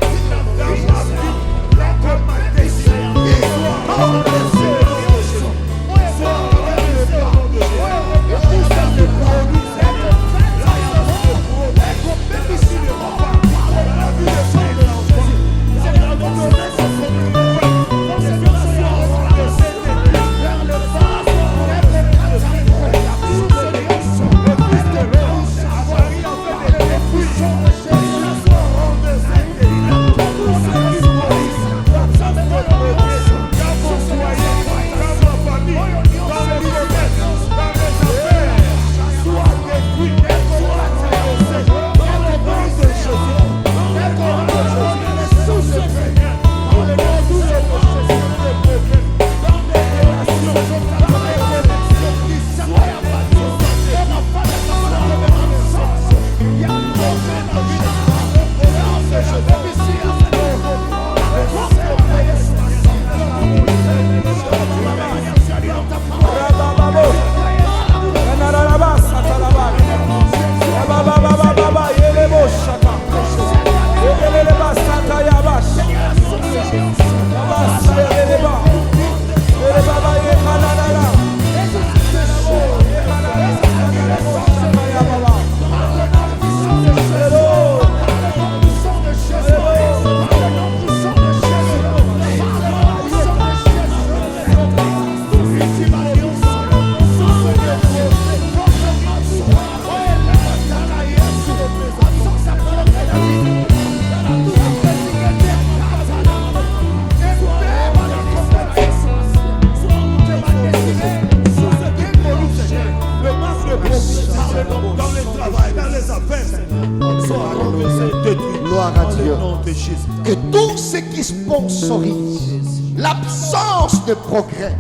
tout ce qui sponsorise l'absence de progrès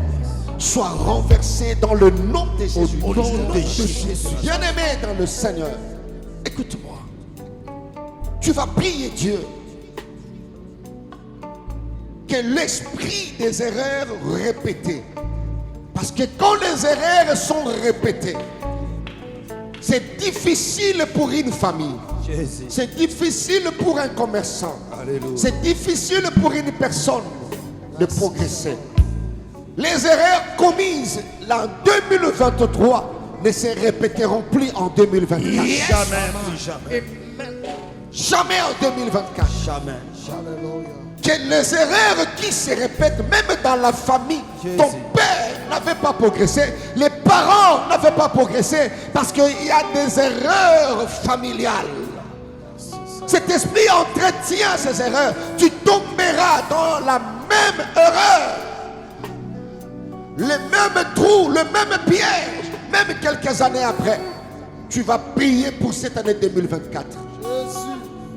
soit renversé dans le nom de Jésus. Bien-aimé dans le Seigneur, écoute-moi. Tu vas prier Dieu que l'esprit des erreurs répétées, parce que quand les erreurs sont répétées, c'est difficile pour une famille, c'est difficile pour un commerçant, c'est difficile pour une personne de progresser. Les erreurs commises en 2023 ne se répéteront plus en 2024. Jamais. Jamais en 2024. Jamais. Que les erreurs qui se répètent, même dans la famille, ton père n'avait pas progressé, les parents n'avaient pas progressé, parce qu'il y a des erreurs familiales. Cet esprit entretient ces erreurs. Tu tomberas dans la même erreur, le même trou, le même piège. Même quelques années après, tu vas prier pour cette année 2024.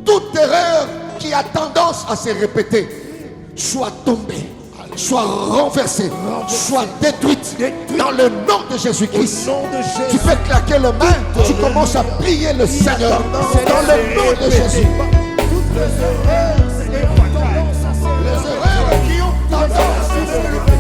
Toute erreur qui a tendance à se répéter soit tombée, soit renversée, soit détruite dans le nom de Jésus-Christ. Tu peux claquer les mains, tu commences à prier le Seigneur dans le nom de Jésus. Les erreurs qui ont tendance à se répéter.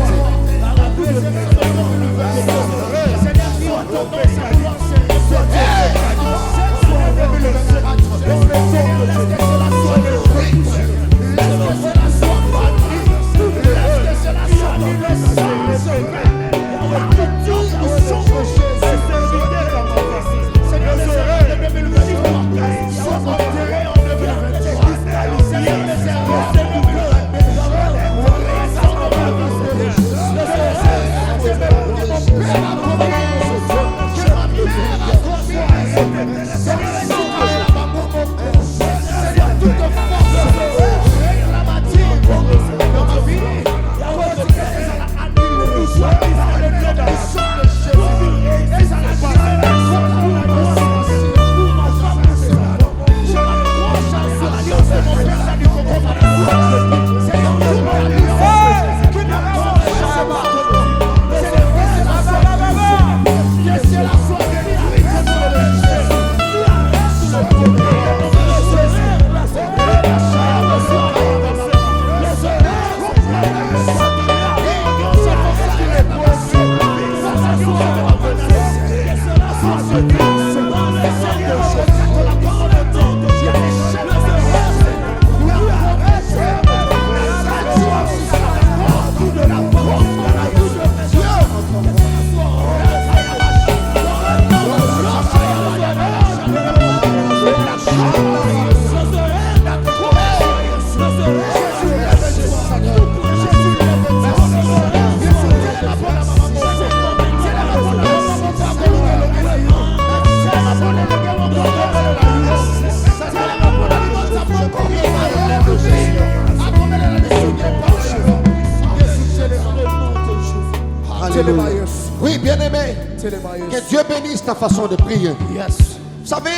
Oui, bien-aimé, que Dieu bénisse ta façon de prier. Vous savez,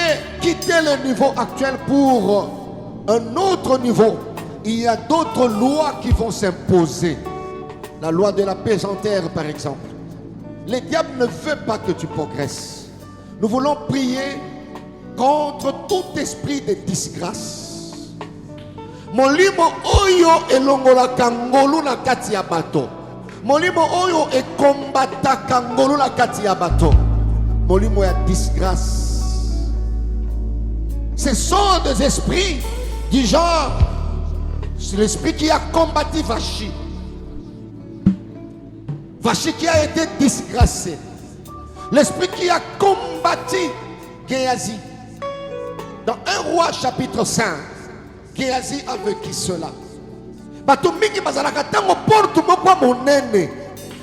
quitter le niveau actuel pour un autre niveau, il y a d'autres lois qui vont s'imposer. La loi de la pesanteur, par exemple. Le diable ne veut pas que tu progresses. Nous voulons prier contre tout esprit de disgrâce. Molimo oyo elongola kangolu na kati ya bato. Molimo oyo e kombata kangolu na kati ya bato. Molimo ya disgrâce. Ce sont des esprits du genre, c'est l'esprit qui a combattu Vachi. Vachi qui a été disgracé. L'esprit qui a combattu Géasi. Dans 1 Roi chapitre 5, Géasi a vécu cela. Bato mingi bazalaka tango porte moko monene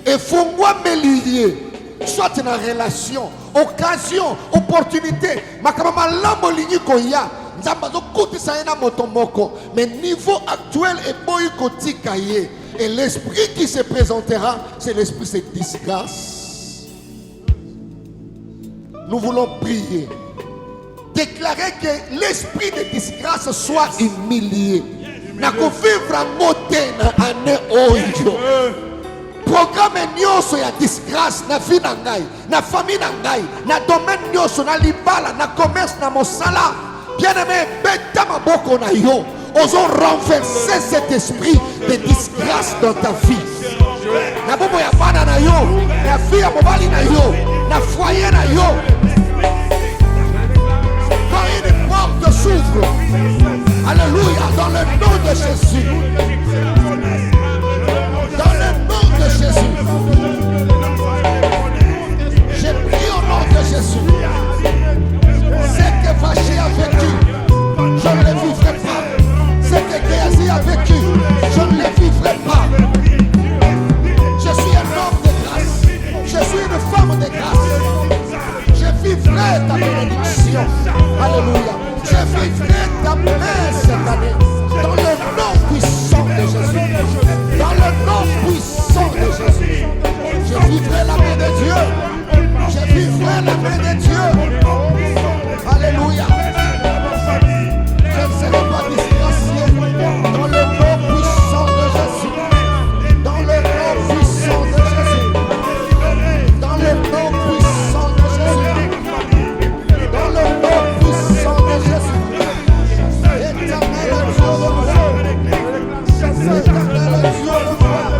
et fungwa melier soit na relation, occasion, opportunité makama malamu lingi koya nzamba zo kutisa ena moto moko mais niveau actuel et boy kotika ye et l'esprit qui se présentera c'est l'esprit de disgrâce. Nous voulons prier, déclarer que l'esprit de disgrâce soit humilié. Nakuvivre en te na année oyo. Programme nyonso ya disgrâce na vie na ngai, na famille na ngai, na domaine nyonso, na libala, na commerce, na mosala. Bien-aimé, beta maboko na yo. Osons renverser cet esprit de disgrâce dans ta vie. Na bobo ya bana na yo, na fille ya mobali na yo, na foyer na yo. Quand une porte s'ouvre, alléluia, dans le nom de Jésus. Dans le nom de Jésus. J'ai pris au nom de Jésus. Ce que Vaché a vécu, je ne le vivrai pas. Ce que Géasi a vécu, je ne le vivrai pas. Je suis un homme de grâce. Je suis une femme de grâce. Je vivrai ta bénédiction. Alléluia. Je vivrai ta paix cette année. Dans le nom puissant de Jésus. Dans le nom puissant de Jésus. Je vivrai la main de Dieu. Je vivrai la main de Dieu. Alléluia. Je ne serai pas disgracié. Dans le nom puissant de Jésus. Dans le nom puissant de Jésus. Dans le nom puissant de Jésus. Dans le nom puissant de Jésus. Éternel Dieu de gloire. Éternel Dieu de gloire.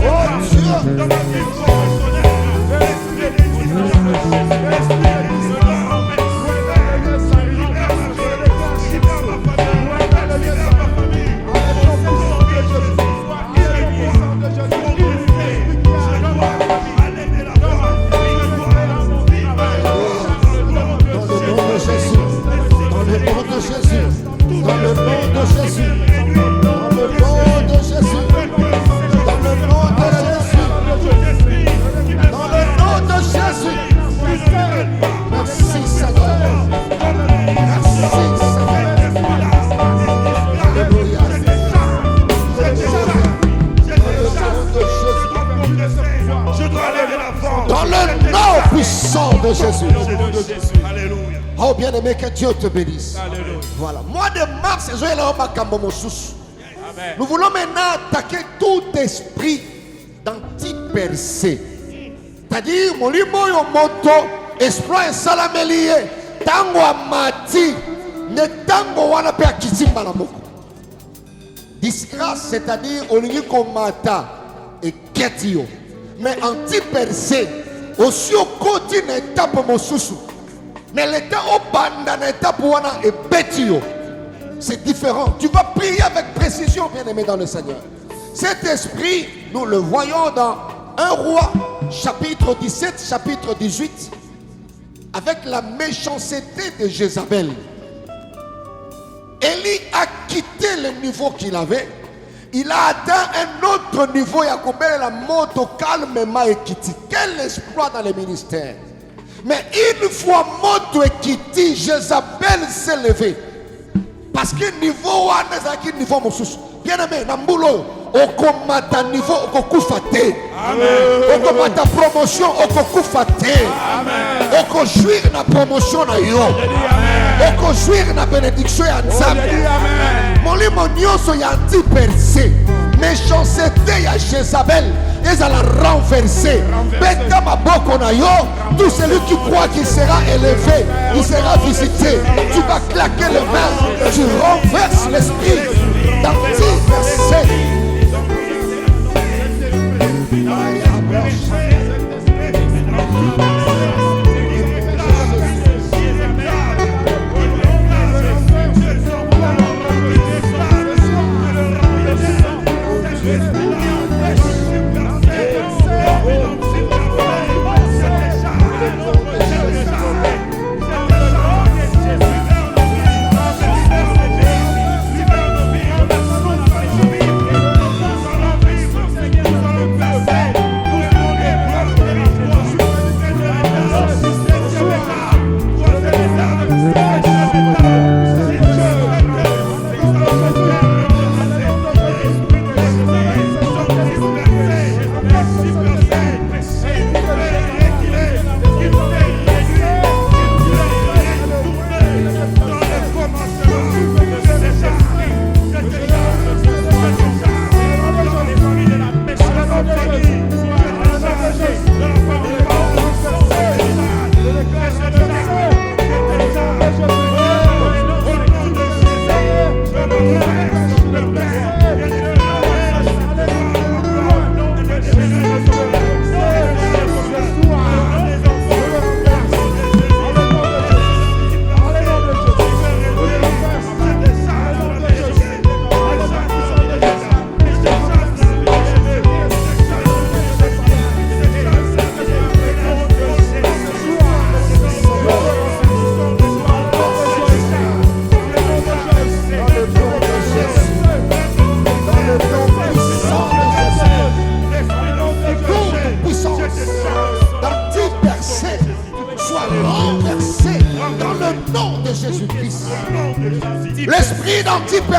Oh Dieu. De Jésus. Oh bien-aimé, que Dieu te bénisse. Alléluia. Voilà. Mois de mars, nous voulons maintenant attaquer tout esprit d'anti-percé. C'est-à-dire, mon limo yo moto, esprit et salamélié, tango amati, ne tango wana pe akitimba na moko. Disgrâce, c'est-à-dire, olingi komata et ketio. Mais anti-percé, aussi au côté d'une étape mosusu. Mais l'état au banda d'une étape wana et bétio. C'est différent. Tu vas prier avec précision, bien-aimé dans le Seigneur. Cet esprit, nous le voyons dans 1 Roi, chapitre 17, chapitre 18, avec la méchanceté de Jézabel. Élie a quitté le niveau qu'il avait. Il a atteint un autre niveau. Yakobel la moto calmement et quitté. Quel exploit dans le ministère. Mais une fois moto et quitté, Jézabel s'est levé. Parce que niveau wana est un niveau moussous. Bien aimé, Nambulo, au combat niveau, au koufate. Au combat promotion, au koufate. Au jouir na promotion na yo. Au jouir na bénédiction ya nzambe. Mon limo nyonso ya anti-percé. Méchanceté ya Jézabel. Ils allaient renverser. Beta maboko na yo. Tout celui qui croit qu'il sera élevé, il sera visité. Tu vas claquer les mains. Tu renverses l'esprit d'anti-percé.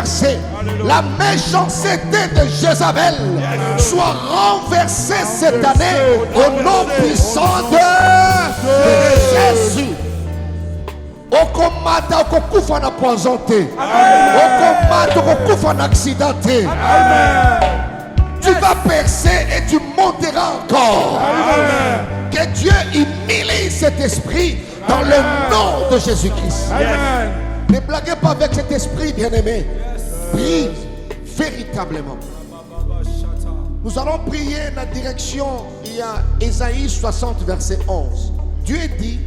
renversée. La méchanceté de Jézabel soit renversée cette année au nom puissant de Jésus. Okomata okokufa na poison te. Okomata okokufa na accident te. Tu vas percer et tu monteras encore. Amen. Que Dieu humilie cet esprit dans le nom de Jésus-Christ. Ne blaguez pas avec cet esprit, bien-aimé. Prie véritablement. Nous allons prier la direction. Il y a Ésaïe 60, verset 11. Dieu dit,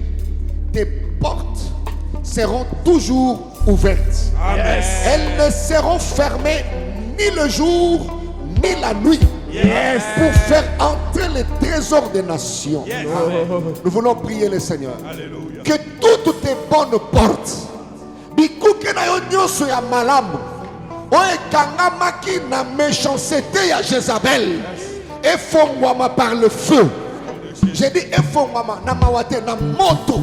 tes portes seront toujours ouvertes. Amen. Elles ne seront fermées ni le jour ni la nuit, pour faire entrer les trésors des nations. Nous voulons prier le Seigneur. Alléluia. Que toutes tes bonnes portes, bikuke na yo nyonso ya malamu, oye kangamaki na méchanceté ya Jézabel, effongwama par le feu. J'ai dit effongwama na mawate na moto.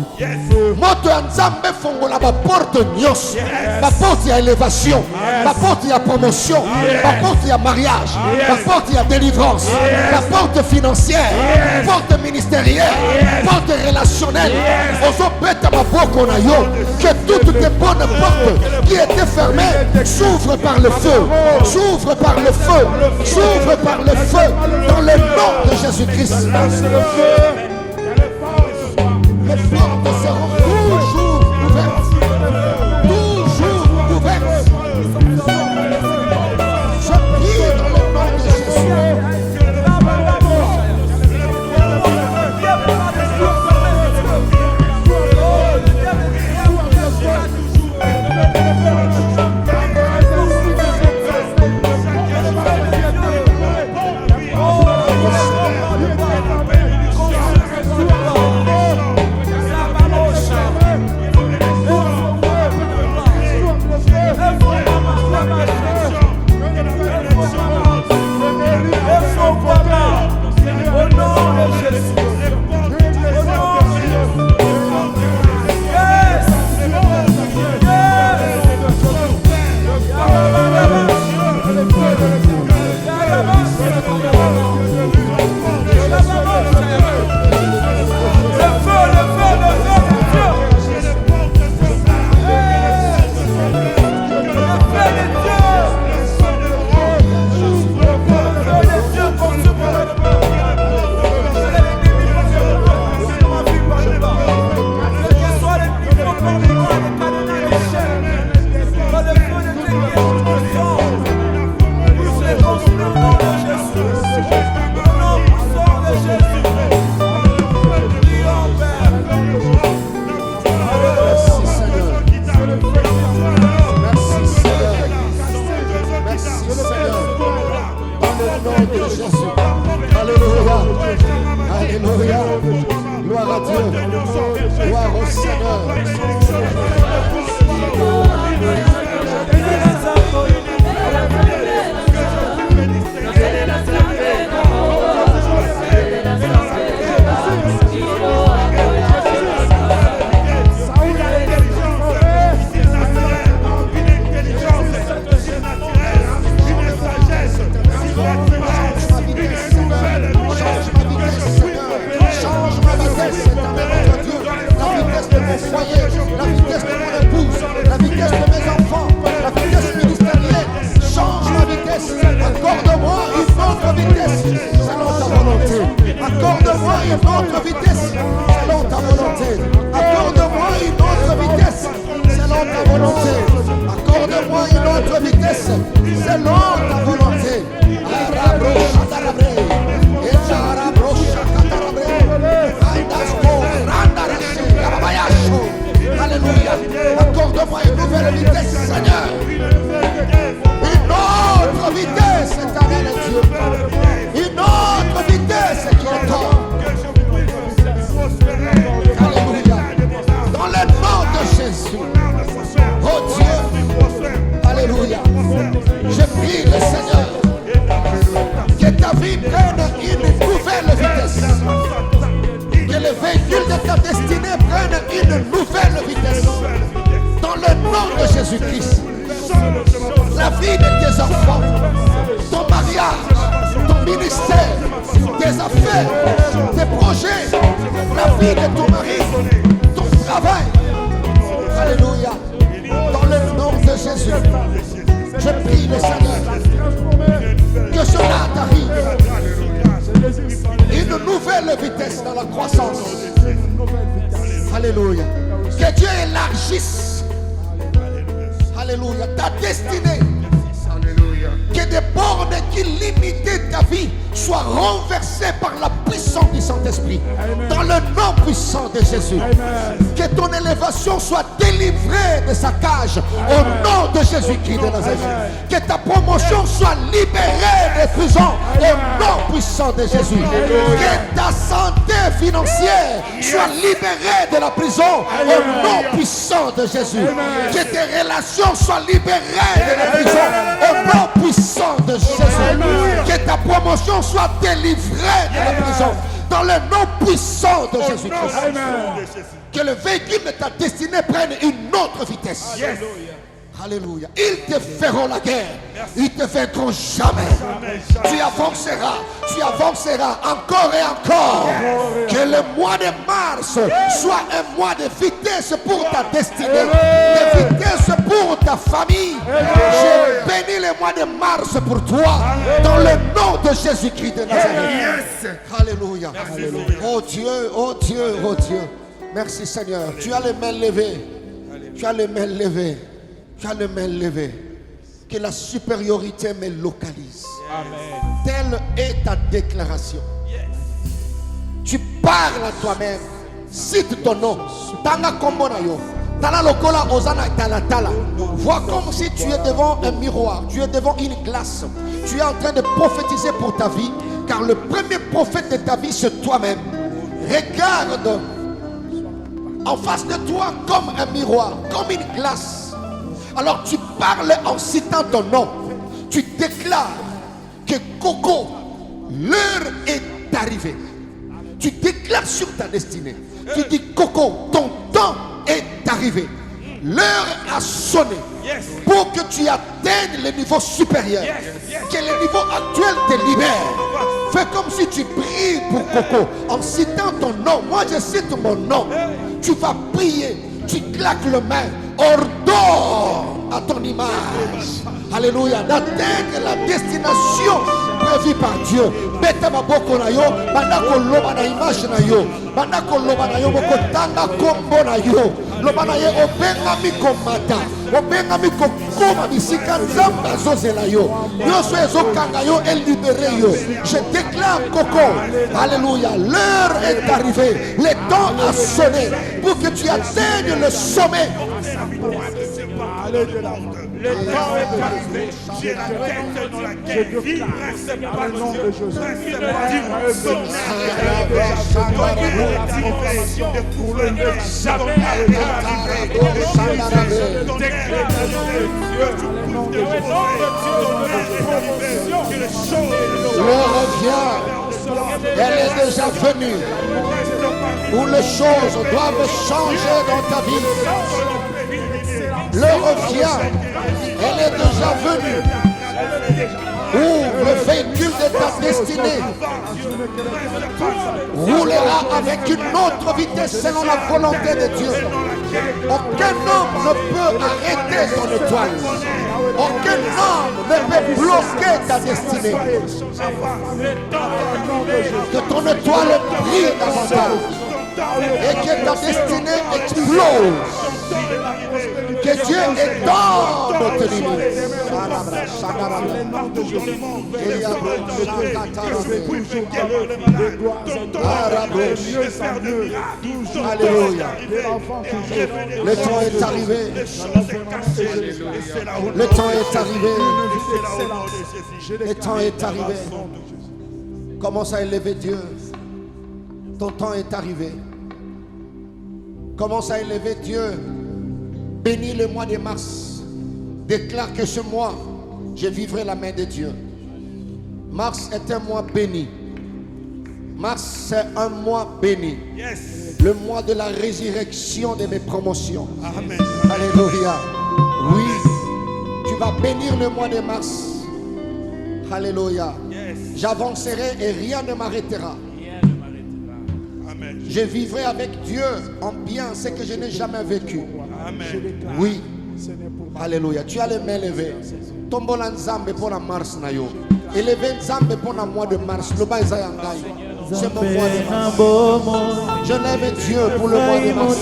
Moto ya nzambe fongola ba porte nyos. Ba porte ya élévation, ba porte ya promotion, ba porte ya mariage, ba porte ya délivrance, ba porte financière, porte ministérielle, porte relationnelle. Ozo beta ba boko na yo. Que toutes tes bonnes portes qui étaient fermées s'ouvrent par le feu. S'ouvrent par le feu. S'ouvrent par le feu dans le nom de Jésus-Christ. Les portes seront toujours ouvertes. Toujours ouvertes. Je prie dans le nom de Jésus. vie de ton mari, ton travail. Alléluia. Dans le nom de Jésus, je prie le Seigneur que cela t'arrive. Une nouvelle vitesse dans la croissance. Alléluia. Que Dieu élargisse. Alléluia. Ta destinée. Que des bornes qui limitaient ta vie soient renversées par la puissance du Saint-Esprit. Dans le nom puissant de Jésus. Que ton élévation soit délivrée de sa cage au nom de Jésus-Christ de Nazareth. Que ta promotion soit libérée des prisons au nom puissant de Jésus. Que ta santé financière soit libérée de la prison au nom puissant de Jésus. Que tes relations soient libérées de la prison au nom puissant de Jésus. Que ta promotion soit délivrée de la prison dans le nom puissant de Jésus-Christ. Que le véhicule de ta destinée prenne une autre vitesse. Alléluia. Ils te feront la guerre. Ils te vaincront jamais. Tu avanceras encore et encore. Que le mois de mars soit un mois de vitesse pour ta destinée, de vitesse pour ta famille. Je bénis le mois de mars pour toi dans le nom de Jésus-Christ de Nazareth. Alléluia. Oh Dieu, oh Dieu, oh Dieu. Merci Seigneur. Tu as les mains levées. Tu as les mains levées. Tu as les mains levées. Que la supériorité me localise. Amen. Telle est ta déclaration. Tu parles à toi-même. Cite ton nom. Tanga kombonayo. Tala lokola ozana tala tala. Vois comme si tu es devant un miroir. Tu es devant une glace. Tu es en train de prophétiser pour ta vie. Car le premier prophète de ta vie, c'est toi-même. Regarde en face de toi comme un miroir, comme une glace. Alors tu parles en citant ton nom. Tu déclares que Coco, l'heure est arrivée. Tu déclares sur ta destinée. Tu dis Coco, ton temps est arrivé. L'heure a sonné pour que tu atteignes le niveau supérieur. Que le niveau actuel te libère. Fais comme si tu pries pour Coco en citant ton nom. Moi je cite mon nom. Tu vas prier. Tu claques le main. Ordonne à ton image. Alléluia. D'atteindre la destination prévue par Dieu. Beta maboko na yo. Bandako loba na image na yo. Bandako loba na yo. Mokotanga kombo na yo. Loba na ye obenga mi komata. Obenga mi kokoma bisika nzamba zozela yo. Yoso ezokanga yo et libéré yo. Je déclare Coco. Alléluia. L'heure est arrivée. Le temps a sonné pour que tu atteignes le sommet. Le temps est arrivé. J'ai la tête dans laquelle vit principalement Dieu. L'heure vient. Elle est déjà venue. Où les choses doivent changer dans ta vie. L'heure vient. Elle est déjà venue. Où le véhicule de ta destinée roulera avec une autre vitesse selon la volonté de Dieu. Aucun homme ne peut arrêter ton étoile. Aucun homme ne peut bloquer ta destinée. Que ton étoile brille davantage. Et que ta destinée explose. Que Dieu étende tes limites. Alléluia. Le temps est arrivé. Le temps est arrivé. Le temps est arrivé. Commence à élever Dieu. Ton temps est arrivé. Commence à élever Dieu. Bénis le mois de mars. Déclare que ce mois, je vivrai la main de Dieu. Mars est un mois béni. Mars, c'est un mois béni. Le mois de la résurrection de mes promotions. Amen. Alléluia. Oui, tu vas bénir le mois de mars. Alléluia. J'avancerai et rien ne m'arrêtera. Je vivrai avec Dieu en bien ce que je n'ai jamais vécu. Amen. Oui. Alléluia. Tu as les mains levées. Tombola nzambe pour la mars na yo. Élevez nzambe pour le mois de mars. Le bas c'est mon mois de mars. Je lève Dieu pour le mois de mars.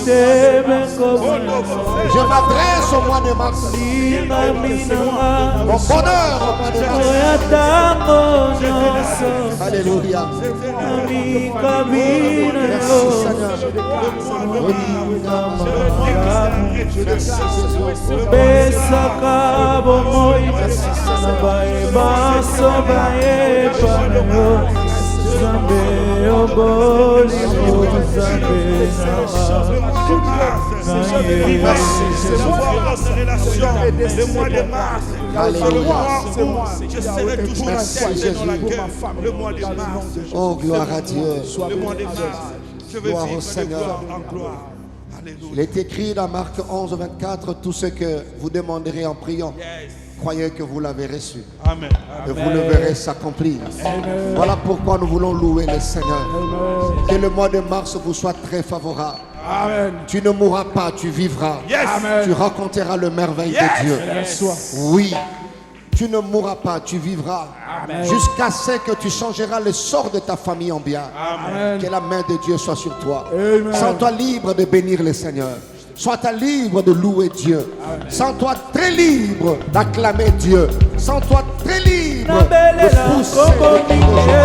Je m'adresse au mois de mars. Mon bonheur au mois de mars. Alléluia. Merci Seigneur. Le mois de mars, je serai toujours la tête dans la gueule. Le mois de mars. Oh, gloire à Dieu. Le mois de mars. Je veux Gloire au vivre de Seigneur. gloire en gloire. Alléluia. Il est écrit dans Marc 11, 24, tout ce que vous demanderez en priant, croyez que vous l'avez reçu. Amen. Et vous le verrez s'accomplir. Voilà pourquoi nous voulons louer le Seigneur. Que le mois de mars vous soit très favorable. Amen. Tu ne mourras pas, tu vivras. Yes. Amen. Tu raconteras le merveille de Dieu. Oui. Tu ne mourras pas, tu vivras. Jusqu'à ce que tu changeras le sort de ta famille en bien. Amen. Que la main de Dieu soit sur toi. Amen. Sens-toi libre de bénir le Seigneur. Sois-toi libre de louer Dieu. Sens-toi très libre d'acclamer Dieu. Sens-toi très libre de pousser.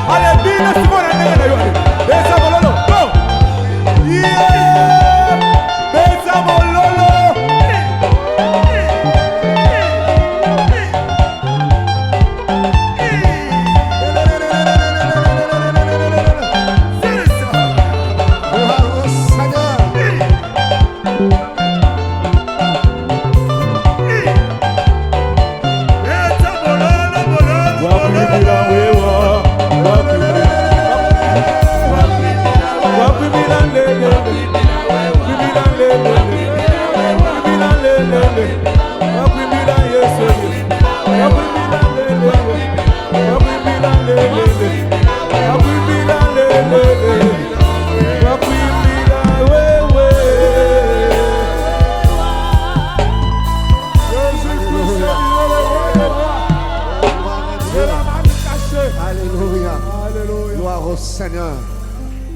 Allez, Gloire au Seigneur.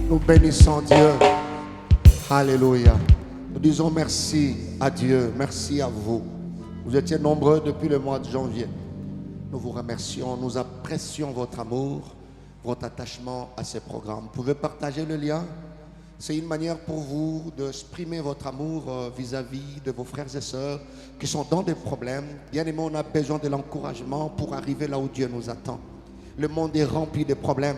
Nous bénissons Dieu. Alléluia. Nous disons merci à Dieu. Merci à vous. Vous étiez nombreux depuis le mois de janvier. Nous vous remercions. Nous apprécions votre amour, votre attachement à ces programmes. Vous pouvez partager le lien. C'est une manière pour vous d'exprimer votre amour vis-à-vis de vos frères et sœurs qui sont dans des problèmes. Bien aimé, on a besoin de l'encouragement pour arriver là où Dieu nous attend. Le monde est rempli de problèmes.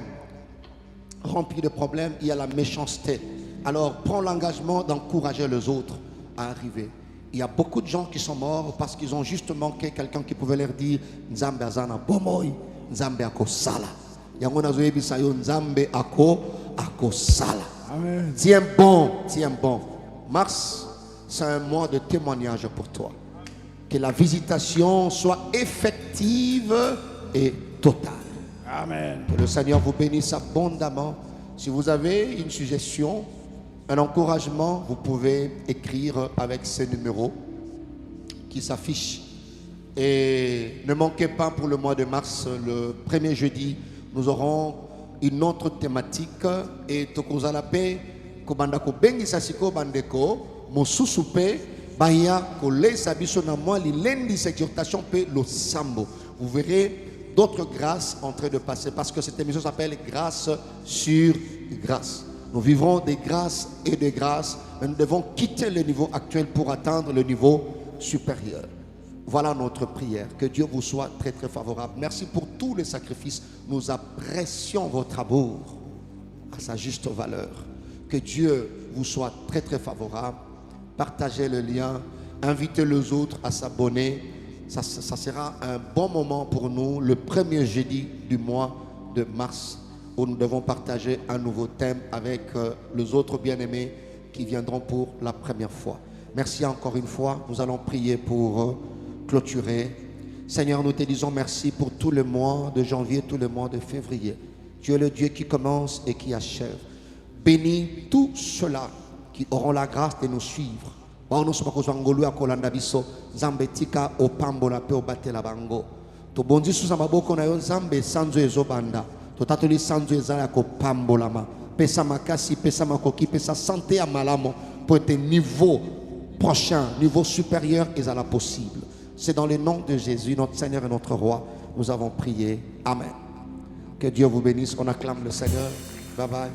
Rempli de problèmes, il y a la méchanceté. Alors, prends l'engagement d'encourager les autres à arriver. Il y a beaucoup de gens qui sont morts parce qu'ils ont juste manqué quelqu'un qui pouvait leur dire Nzambe azana bomoy, Nzambe ako sala. Yangona zoyebi sayo Nzambe ako sala. Amen. Tiens bon, tiens bon. Mars, c'est un mois de témoignage pour toi. Que la visitation soit effective et totale. Amen. Que le Seigneur vous bénisse abondamment. Si vous avez une suggestion, un encouragement, vous pouvez écrire avec ces numéros qui s'affichent. Et ne manquez pas pour le mois de mars, le premier jeudi, nous aurons une autre thématique. Et tokozalape kobanda ko bengi sasiko bandeko mosusu pe baya kolesa biso na moi lilendi exhortation pe lo sambo. Vous verrez d'autres grâces en train de passer parce que cette émission s'appelle Grâce sur grâce. Nous vivrons des grâces et des grâces, mais nous devons quitter le niveau actuel pour atteindre le niveau supérieur. Voilà notre prière. Que Dieu vous soit très très favorable. Merci pour tous les sacrifices. Nous apprécions votre amour à sa juste valeur. Que Dieu vous soit très très favorable. Partagez le lien. Invitez les autres à s'abonner. Ça sera un bon moment pour nous, le premier jeudi du mois de mars, où nous devons partager un nouveau thème avec les autres bien-aimés qui viendront pour la première fois. Merci encore une fois. Nous allons prier pour clôturer. Seigneur, nous te disons merci pour tout le mois de janvier, tout le mois de février. Tu es le Dieu qui commence et qui achève. Bénis tous ceux-là qui auront la grâce de nous suivre. Nous Zambetika opambola pe obatela bango. To bondi susa maboko na yo Nzambe sanzo ezobanda. To tatoli sanzo ezala ko pambolama. Pesa makasi, pesa makoki, pesa santé à malamo pour être niveau prochain, niveau supérieur ezala possible. C'est dans le nom de Jésus, notre Seigneur et notre Roi, nous avons prié. Amen. Que Dieu vous bénisse. On acclame le Seigneur. Bye bye.